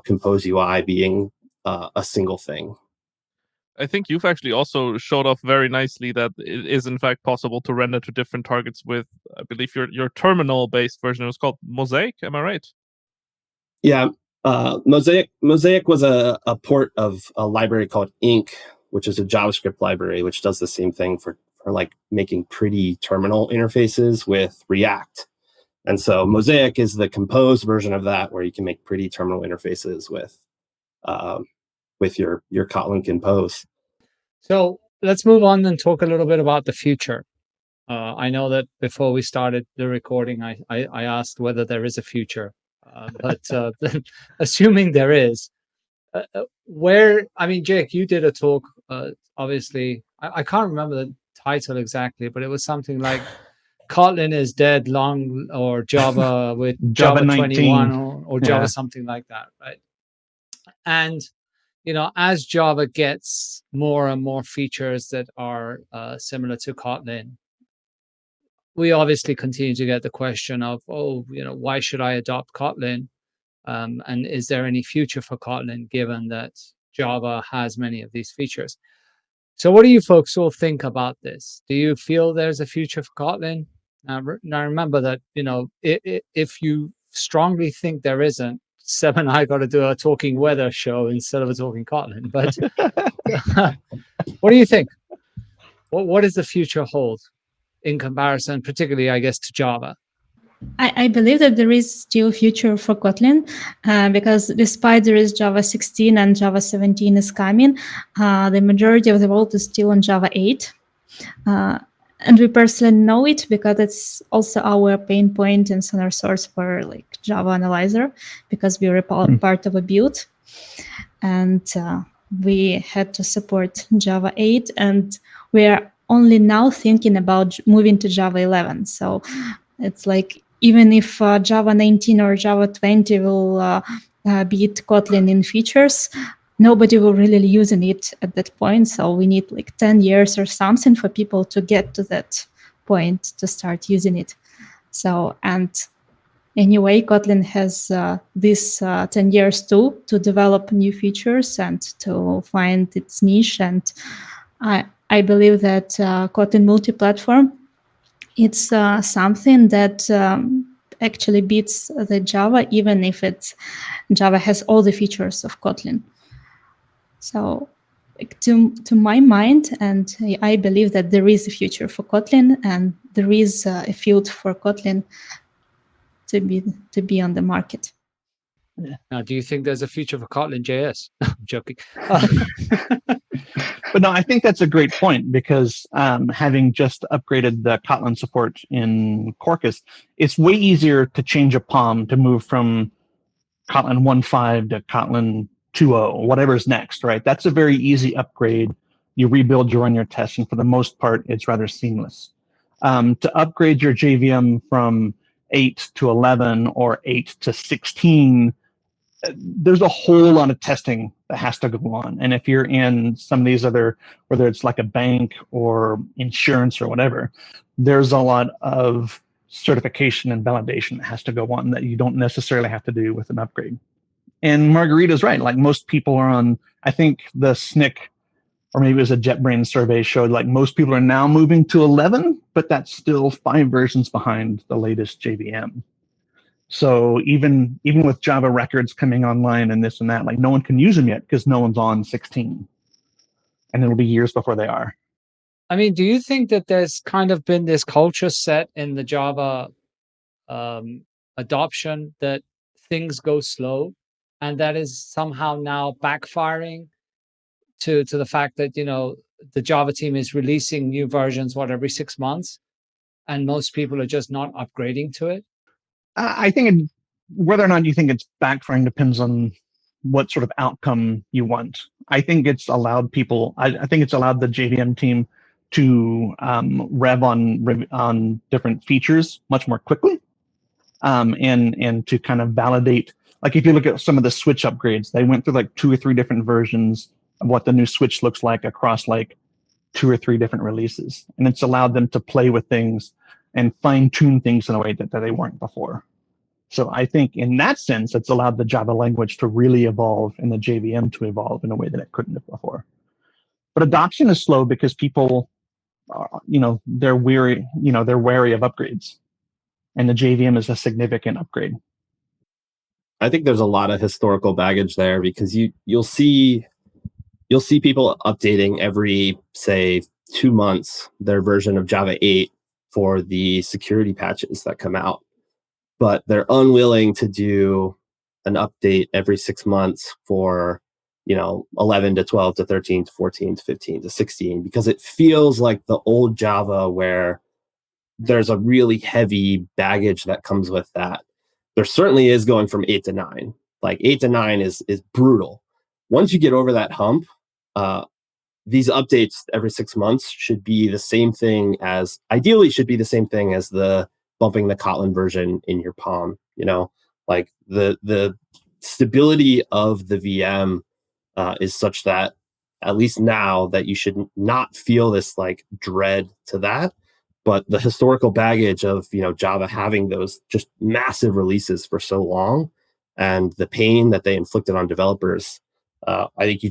Compose UI being a single thing. I think you've actually also showed off very nicely that it is in fact possible to render to different targets with, I believe, your terminal-based version. It was called Mosaic. Am I right? Yeah, Mosaic was a port of a library called Ink, which is a JavaScript library, which does the same thing for like making pretty terminal interfaces with React. And so Mosaic is the Compose version of that, where you can make pretty terminal interfaces with your Kotlin Compose. So let's move on and talk a little bit about the future. I know that before we started the recording, I asked whether there is a future, but assuming there is, Jake, you did a talk, obviously, I can't remember the title exactly, but it was something like Kotlin is dead long, or Java with Java 21 or Java, something like that, right? And as Java gets more and more features that are similar to Kotlin, we obviously continue to get the question of, why should I adopt Kotlin? And is there any future for Kotlin, given that Java has many of these features? So what do you folks all think about this? Do you feel there's a future for Kotlin? Now remember that, if you strongly think there isn't, Seb and I got to do a talking weather show instead of a talking Kotlin. But what do you think? What does the future hold in comparison, particularly, I guess, to Java? I believe that there is still future for Kotlin, because despite there is Java 16 and Java 17 is coming, the majority of the world is still on Java 8. And we personally know it because it's also our pain point and center source for Java Analyzer, because we were part of a build, and we had to support Java 8, and we are only now thinking about moving to Java 11. So it's even if Java 19 or Java 20 will beat Kotlin in features, nobody will really using it at that point. So we need 10 years or something for people to get to that point to start using it. So, and anyway, Kotlin has this 10 years too to develop new features and to find its niche. And I believe that Kotlin Multiplatform, it's something that actually beats the Java, even if Java has all the features of Kotlin. So to my mind, and I believe that there is a future for Kotlin, and there is a field for Kotlin to be on the market. Now, do you think there's a future for Kotlin JS? I'm joking. But no, I think that's a great point, because having just upgraded the Kotlin support in Quarkus, it's way easier to change a POM to move from Kotlin 1.5 to Kotlin 2.0, whatever's next, right? That's a very easy upgrade. You rebuild, you run your tests, and for the most part, it's rather seamless. To upgrade your JVM from 8 to 11 or 8 to 16, there's a whole lot of testing that has to go on. And if you're in some of these other, whether it's like a bank or insurance or whatever, there's a lot of certification and validation that has to go on that you don't necessarily have to do with an upgrade. And Marguerita's right. Most people are on, I think the SNCC, or maybe it was a JetBrains survey, showed most people are now moving to 11, but that's still 5 versions behind the latest JVM. So even with Java records coming online and this and that, no one can use them yet because no one's on 16. And it'll be years before they are. I mean, do you think that there's kind of been this culture set in the Java adoption that things go slow, and that is somehow now backfiring to the fact that, the Java team is releasing new versions, every 6 months, and most people are just not upgrading to it? I think whether or not you think it's backfiring depends on what sort of outcome you want. I think it's allowed people, I think it's allowed the JVM team to rev on different features much more quickly, and to kind of validate. If you look at some of the switch upgrades, they went through 2 or 3 different versions of what the new switch looks like across 2 or 3 different releases. And it's allowed them to play with things and fine-tune things in a way that they weren't before. So I think in that sense, it's allowed the Java language to really evolve and the JVM to evolve in a way that it couldn't have before. But adoption is slow because people, they're wary of upgrades, and the JVM is a significant upgrade. I think there's a lot of historical baggage there because you'll see people updating every, say, 2 months their version of Java 8 for the security patches that come out. But they're unwilling to do an update every 6 months for 11 to 12 to 13 to 14 to 15 to 16, because it feels like the old Java where there's a really heavy baggage that comes with that. There certainly is going from 8 to 9. Like 8 to 9 is brutal. Once you get over that hump, these updates every 6 months should be the same thing as, ideally should be the same thing as the bumping the Kotlin version in your palm. Like the stability of the VM is such that, at least now, that you should not feel this like dread to that. But the historical baggage of Java having those just massive releases for so long, and the pain that they inflicted on developers, I think you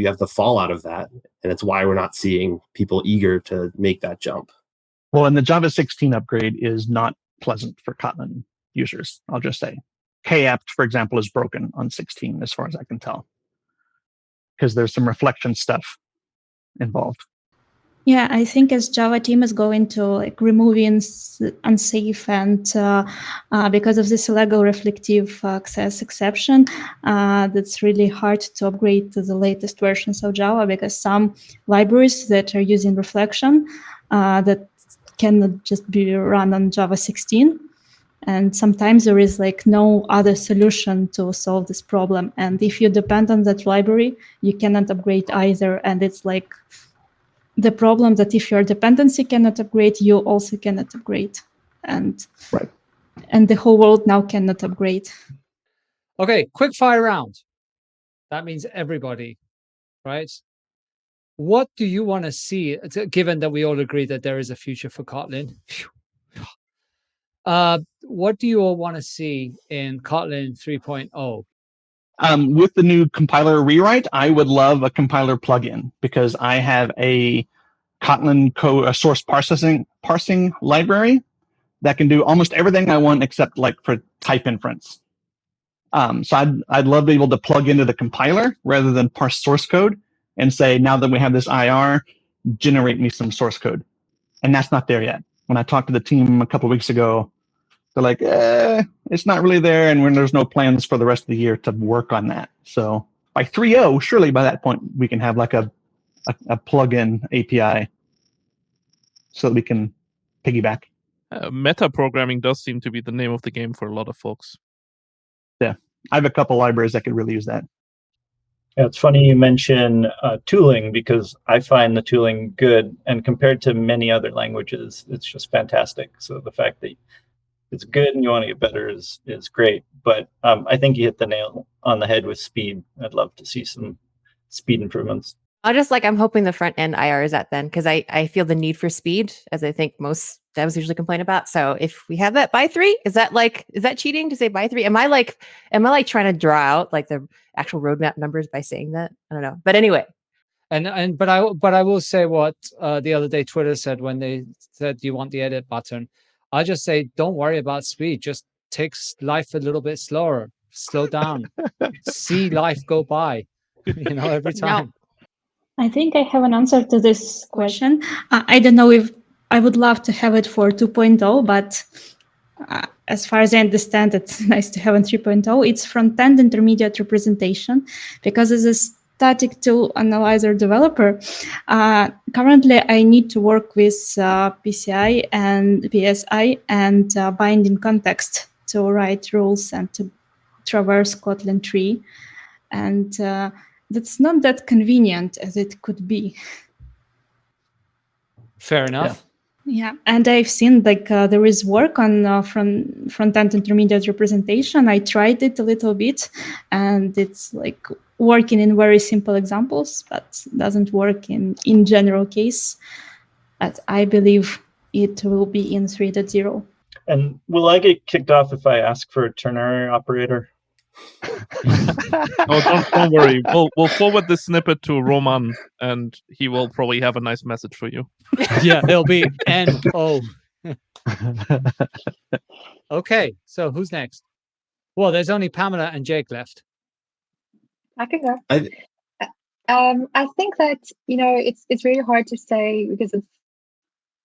have the fallout of that, and it's why we're not seeing people eager to make that jump. Well, and the Java 16 upgrade is not pleasant for Kotlin users, I'll just say. K-apt, for example, is broken on 16, as far as I can tell, because there's some reflection stuff involved. Yeah, I think as Java team is going to removing unsafe and because of this illegal reflective access exception, that's really hard to upgrade to the latest versions of Java, because some libraries that are using reflection that cannot just be run on Java 16. And sometimes there is no other solution to solve this problem. And if you depend on that library, you cannot upgrade either. And it's the problem that if your dependency cannot upgrade, you also cannot upgrade. And right. And the whole world now cannot upgrade. Okay, quick fire round. That means everybody, right? What do you want to see, given that we all agree that there is a future for Kotlin? What do you all want to see in Kotlin 3.0? With the new compiler rewrite, I would love a compiler plugin, because I have a Kotlin source parsing library that can do almost everything I want except for type inference. So I'd love to be able to plug into the compiler rather than parse source code and say, now that we have this IR, generate me some source code. And that's not there yet. When I talked to the team a couple of weeks ago, they're like, it's not really there, and there's no plans for the rest of the year to work on that. So by 3.0, surely by that point, we can have a plugin API so that we can piggyback. Meta programming does seem to be the name of the game for a lot of folks. Yeah, I have a couple libraries that could really use that. Yeah, it's funny you mention tooling, because I find the tooling good, and compared to many other languages, it's just fantastic. So the fact that it's good and you want to get better is great. But I think you hit the nail on the head with speed. I'd love to see some speed improvements. I'm hoping the front end IR is at then, because I feel the need for speed, as I think most devs usually complain about. So if we have that by 3, is that cheating to say by 3? Am I trying to draw out the actual roadmap numbers by saying that? I don't know. But anyway. But I will say what the other day Twitter said when they said, do you want the edit button? I just say, don't worry about speed. Just take life a little bit slower. Slow down. See life go by, every time. No. I think I have an answer to this question. I don't know if I would love to have it for 2.0, but as far as I understand, it's nice to have in 3.0. It's front-end intermediate representation, because as a static tool analyzer developer, currently I need to work with PCI and PSI and binding context to write rules and to traverse Kotlin tree. And that's not that convenient as it could be. Fair enough. Yeah, and I've seen there is work on front-end intermediate representation. I tried it a little bit, and it's working in very simple examples, but doesn't work in general case. But I believe it will be in 3.0. And will I get kicked off if I ask for a ternary operator? No, don't worry. We'll forward this snippet to Roman, and he will probably have a nice message for you. Yeah, it'll be NO. Okay, so who's next? Well, there's only Pamela and Jake left. I can go. I think that, it's really hard to say because it's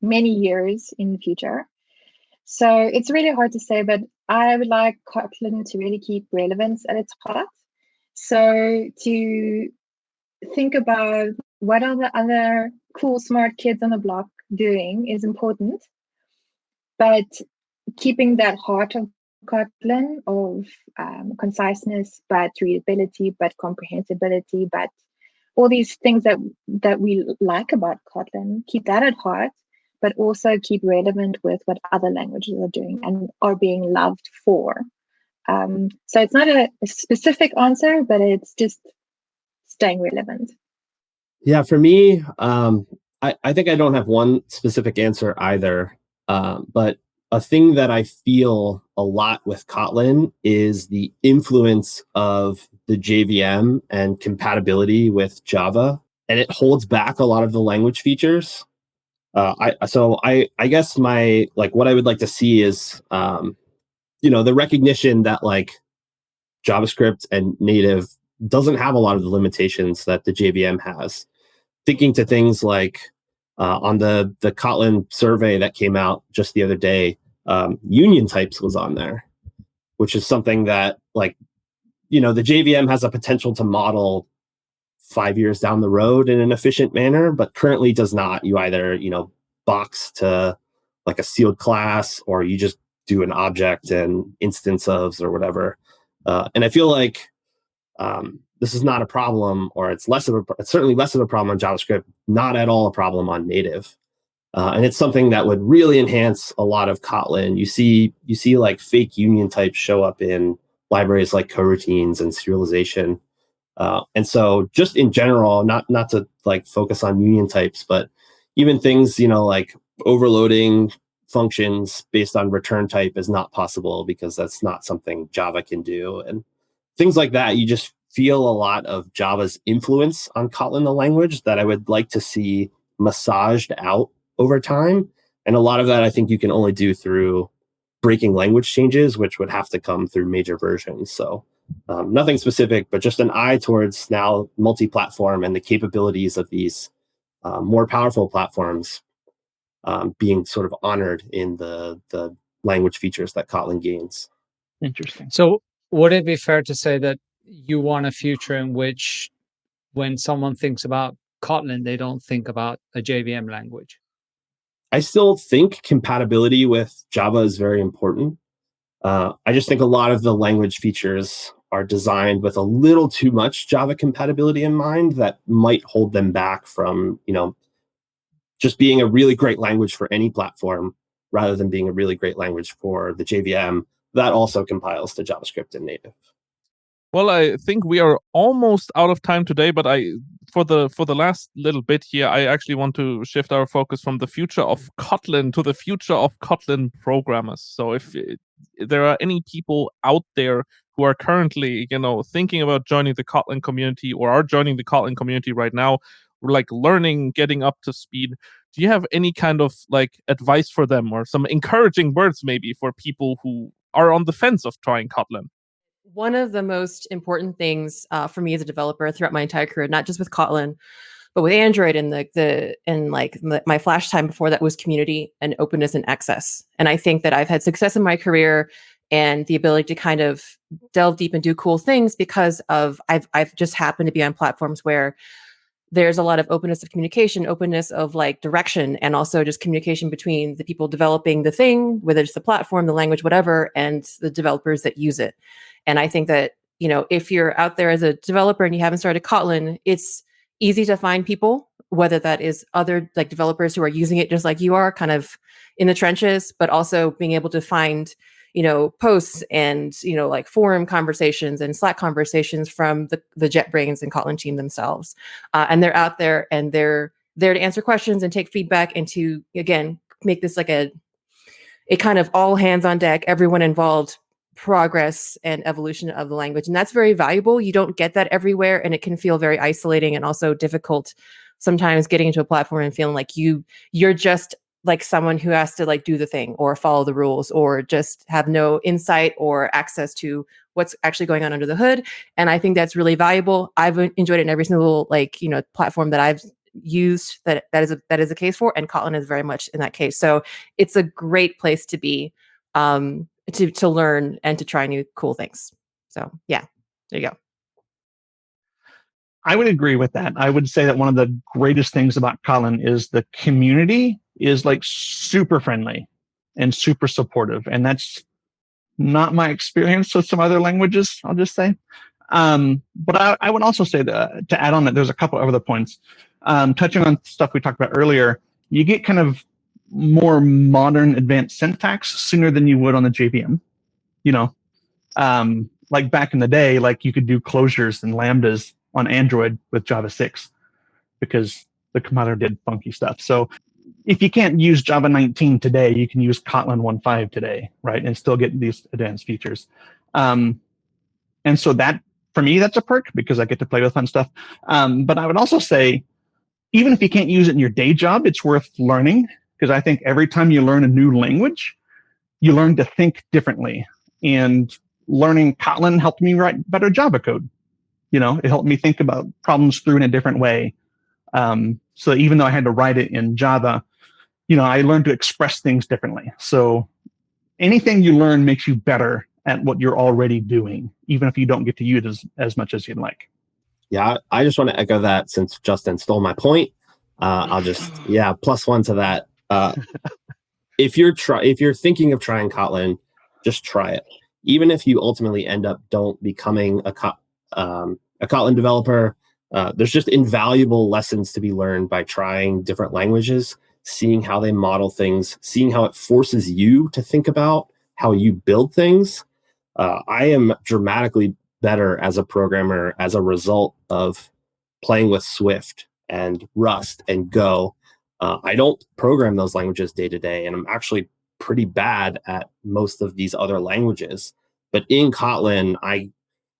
many years in the future. So it's really hard to say, but I would like Kotlin to really keep relevance at its heart. So to think about what are the other cool, smart kids on the block doing is important. But keeping that heart of Kotlin of conciseness, but readability, but comprehensibility, but all these things that we like about Kotlin, keep that at heart, but also keep relevant with what other languages are doing and are being loved for. So it's not a specific answer, but it's just staying relevant. Yeah, for me, I think I don't have one specific answer either. But a thing that I feel a lot with Kotlin is the influence of the JVM and compatibility with Java, and it holds back a lot of the language features. I guess what I would like to see is the recognition that JavaScript and native doesn't have a lot of the limitations that the JVM has. Thinking to things like on the Kotlin survey that came out just the other day, union types was on there, which is something that the JVM has a potential to model 5 years down the road in an efficient manner, but currently does not. You either, box to a sealed class, or you just do an object and instance ofs or whatever. And I feel like this is not a problem, or it's certainly less of a problem on JavaScript, not at all a problem on native. And it's something that would really enhance a lot of Kotlin. You see fake union types show up in libraries like coroutines and serialization. And so just in general, not to focus on union types, but even things, like overloading functions based on return type is not possible because that's not something Java can do. And things like that, you just feel a lot of Java's influence on Kotlin, the language, that I would like to see massaged out over time. And a lot of that, I think you can only do through breaking language changes, which would have to come through major versions. So nothing specific, but just an eye towards now multi-platform and the capabilities of these more powerful platforms being sort of honored in the language features that Kotlin gains. Interesting. So would it be fair to say that you want a future in which when someone thinks about Kotlin, they don't think about a JVM language? I still think compatibility with Java is very important. I just think a lot of the language features are designed with a little too much Java compatibility in mind that might hold them back from, just being a really great language for any platform rather than being a really great language for the JVM that also compiles to JavaScript and native. Well, I think we are almost out of time today, but for the last little bit here, I actually want to shift our focus from the future of Kotlin to the future of Kotlin programmers. So if there are any people out there who are currently, thinking about joining the Kotlin community or are joining the Kotlin community right now, learning, getting up to speed, do you have any kind of advice for them or some encouraging words maybe for people who are on the fence of trying Kotlin? One of the most important things for me as a developer throughout my entire career, not just with Kotlin, but with Android and my Flash time before that, was community and openness and access. And I think that I've had success in my career and the ability to kind of delve deep and do cool things because of I've just happened to be on platforms where there's a lot of openness of communication, openness of direction, and also just communication between the people developing the thing, whether it's the platform, the language, whatever, and the developers that use it. And I think that, if you're out there as a developer and you haven't started Kotlin, it's easy to find people, whether that is other developers who are using it just like you are, kind of in the trenches, but also being able to find, posts and, forum conversations and Slack conversations from the JetBrains and Kotlin team themselves. And they're out there and they're there to answer questions and take feedback and to, again, make this like a kind of all hands on deck, everyone involved progress and evolution of the language. And that's very valuable. You don't get that everywhere, and it can feel very isolating and also difficult sometimes getting into a platform and feeling like you're just like someone who has to like do the thing or follow the rules or just have no insight or access to what's actually going on under the hood. And I think that's really valuable. I've enjoyed it in every single platform that I've used that is a case for, and Kotlin is very much in that case. So it's a great place to be, to learn and to try new cool things. So yeah, there you go. I would agree with that. I would say that one of the greatest things about Kotlin is the community is like super friendly and super supportive. And that's not my experience with some other languages, I'll just say. But I would also say that to add on that, there's a couple of other points. Touching on stuff we talked about earlier, you get kind of more modern advanced syntax sooner than you would on the JVM. Like back in the day, like you could do closures and lambdas on Android with Java 6 because the compiler did funky stuff. So if you can't use Java 19 today, you can use Kotlin 1.5 today, right? And still get these advanced features. And so that, for me, that's a perk because I get to play with fun stuff. But I would also say, even if you can't use it in your day job, it's worth learning because I think every time you learn a new language, you learn to think differently. And learning Kotlin helped me write better Java code. It helped me think about problems through in a different way. So even though I had to write it in Java, I learned to express things differently. So anything you learn makes you better at what you're already doing, even if you don't get to use it as much as you'd like. Yeah, I just want to echo that since Justin stole my point. I'll just, +1 to that. If you're thinking of trying Kotlin, just try it. Even if you ultimately end up don't becoming a Kotlin developer, there's just invaluable lessons to be learned by trying different languages, seeing how they model things, seeing how it forces you to think about how you build things. I am dramatically better as a programmer as a result of playing with Swift and Rust and Go. I don't program those languages day to day, and I'm actually pretty bad at most of these other languages. But in Kotlin,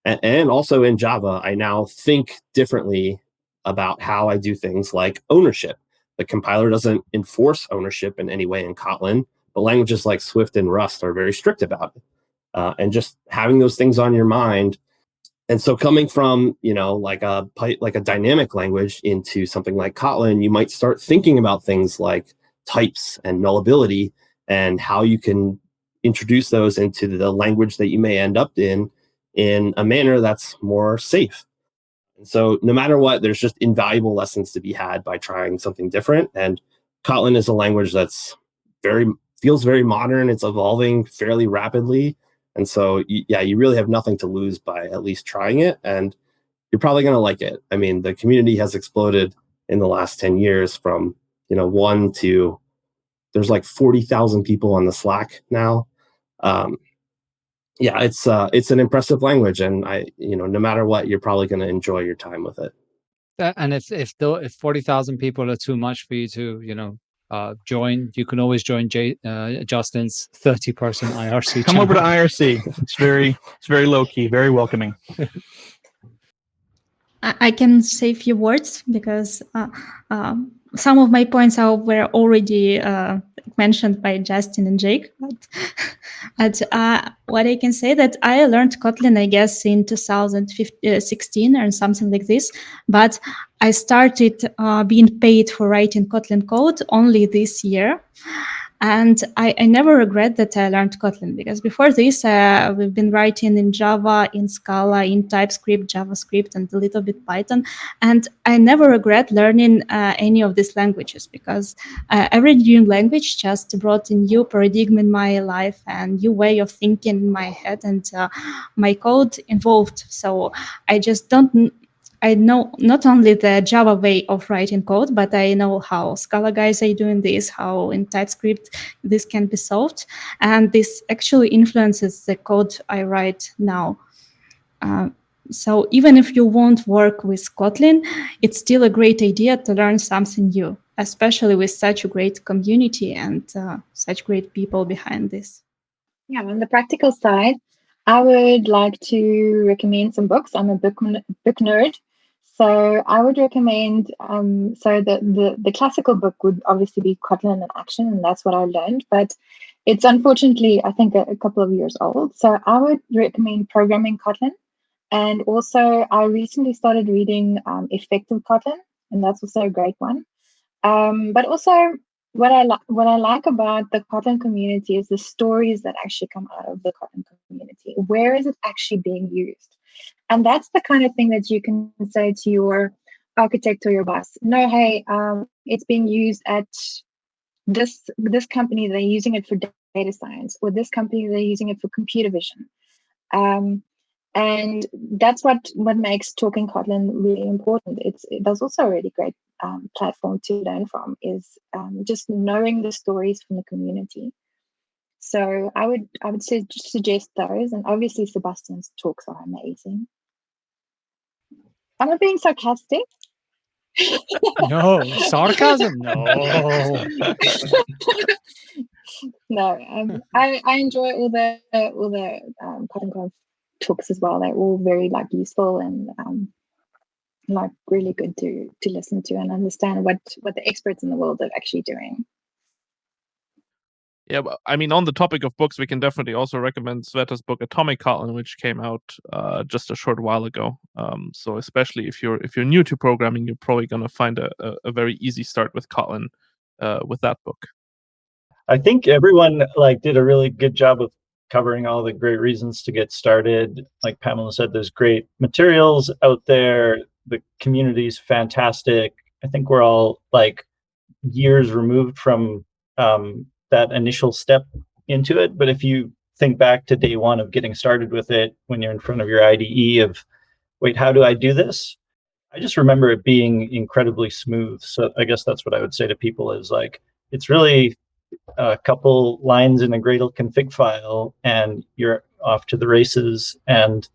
and also in Java, I now think differently about how I do things like ownership. The compiler doesn't enforce ownership in any way in Kotlin, but languages like Swift and Rust are very strict about it. And just having those things on your mind. And so coming from, like a dynamic language into something like Kotlin, you might start thinking about things like types and nullability and how you can introduce those into the language that you may end up in a manner that's more safe. And so no matter what, there's just invaluable lessons to be had by trying something different. And Kotlin is a language that's feels very modern. It's evolving fairly rapidly. And so, you really have nothing to lose by at least trying it. And you're probably going to like it. I mean, the community has exploded in the last 10 years from, 1 to there's like 40,000 people on the Slack now. It's an impressive language, and no matter what, you're probably going to enjoy your time with it. And if 40,000 people are too much for you to join, you can always join Justin's 30-person IRC. Come over to IRC. It's very low key, very welcoming. I can say a few words because some of my points were already mentioned by Justin and Jake. But what I can say that I learned Kotlin, I guess, in 2016 or something like this. But I started being paid for writing Kotlin code only this year. And I never regret that I learned Kotlin, because before this, we've been writing in Java, in Scala, in TypeScript, JavaScript, and a little bit Python. And I never regret learning any of these languages, because every new language just brought a new paradigm in my life and new way of thinking in my head, and my code evolved. So I know not only the Java way of writing code, but I know how Scala guys are doing this, how in TypeScript this can be solved. And this actually influences the code I write now. So even if you won't work with Kotlin, it's still a great idea to learn something new. especially with such a great community and such great people behind this. Yeah, on the practical side, I would like to recommend some books. I'm a book nerd. So I would recommend, so the classical book would obviously be Kotlin in Action, and that's what I learned. But it's unfortunately, I think, a couple of years old. So I would recommend Programming Kotlin. And also, I recently started reading Effective Kotlin, and that's also a great one. But also, what I like about the Kotlin community is the stories that actually come out of the Kotlin community. Where is it actually being used? And that's the kind of thing that you can say to your architect or your boss. No, hey, it's being used at this company. They're using it for data science, or this company they're using it for computer vision. And that's what makes Talking Kotlin really important. There's also a really great platform to learn from, is just knowing the stories from the community. So I would suggest those, and obviously Sebastian's talks are amazing. Am I being sarcastic? No, sarcasm? No. No, I enjoy all the Kotlin Conf talks as well. They're all very useful and really good to listen to and understand what the experts in the world are actually doing. Yeah, but I mean, on the topic of books, we can definitely also recommend Sveta's book Atomic Kotlin, which came out just a short while ago. So especially if you're new to programming, you're probably going to find a very easy start with Kotlin with that book. I think everyone did a really good job of covering all the great reasons to get started. Like Pamela said, there's great materials out there. The community's fantastic. I think we're all years removed from that initial step into it. But if you think back to day one of getting started with it, when you're in front of your IDE of, wait, how do I do this? I just remember it being incredibly smooth. So I guess that's what I would say to people is it's really a couple lines in a Gradle config file and you're off to the races. And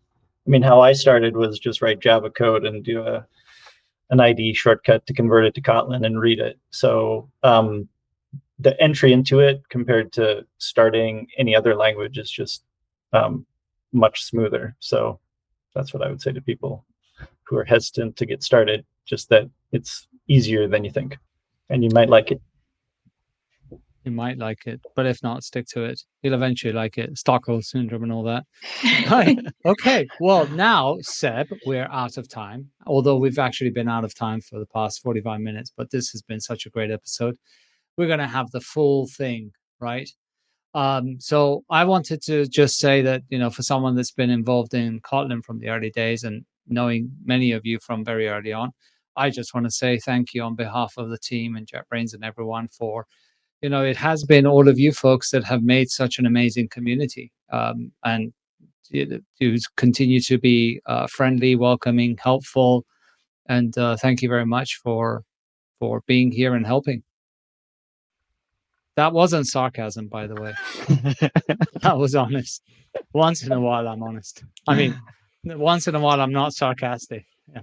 I mean, how I started was just write Java code and do an IDE shortcut to convert it to Kotlin and read it. So the entry into it compared to starting any other language is just much smoother. So that's what I would say to people who are hesitant to get started, just that it's easier than you think and you might like it. You might like it, but if not, stick to it. You'll eventually like it. Stockholm syndrome and all that. Right. Okay. Well, now, Seb, we're out of time. Although we've actually been out of time for the past 45 minutes, but this has been such a great episode. We're going to have the full thing, right? So I wanted to just say that, for someone that's been involved in Kotlin from the early days and knowing many of you from very early on, I just want to say thank you on behalf of the team and JetBrains and everyone for, it has been all of you folks that have made such an amazing community, and you continue to be friendly, welcoming, helpful, and thank you very much for being here and helping. That wasn't sarcasm, by the way. That was honest. Once in a while, I'm honest. I mean, once in a while, I'm not sarcastic. Yeah,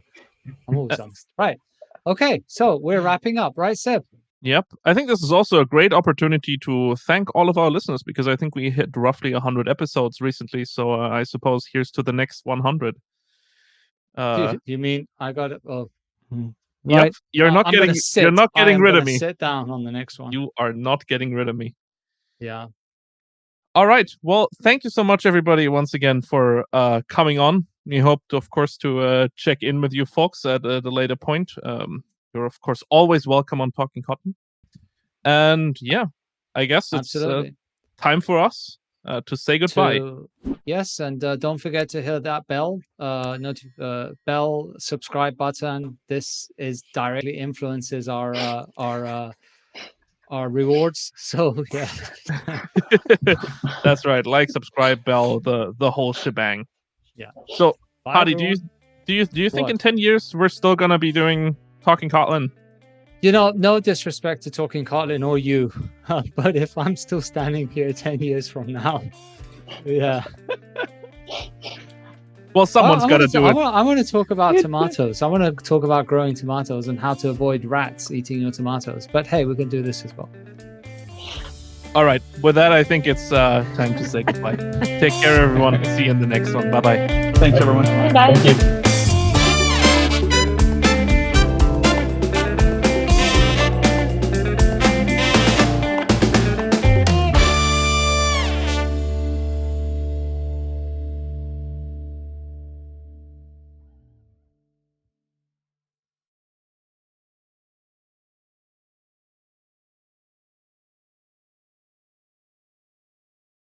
I'm always honest. Right. Okay, so we're wrapping up, right, Seb? Yep. I think this is also a great opportunity to thank all of our listeners, because I think we hit roughly 100 episodes recently. So I suppose here's to the next 100. You mean I got it? Oh, right. Yep. You're not getting rid of me. Sit down on the next one. You are not getting rid of me. Yeah. All right. Well, thank you so much, everybody, once again for coming on. We hope, of course, to check in with you folks at a later point. You're, of course, always welcome on Talking Kotlin. And yeah, I guess it's time for us to say goodbye. Yes, and don't forget to hit that bell, bell subscribe button. This directly influences our rewards. So yeah, that's right. Like, subscribe, bell, the whole shebang. Yeah. So, Hadi, do you think in 10 years we're still gonna be doing Talking Kotlin? No disrespect to Talking Kotlin or you, but if I'm still standing here 10 years from now, yeah. Well, someone's got to do it. I want to talk about tomatoes. I want to talk about growing tomatoes and how to avoid rats eating your tomatoes. But hey, we can do this as well. All right. With that, I think it's time to say goodbye. Take care, everyone. See you in the next one. Bye-bye. Thanks, everyone. Bye. Thank you.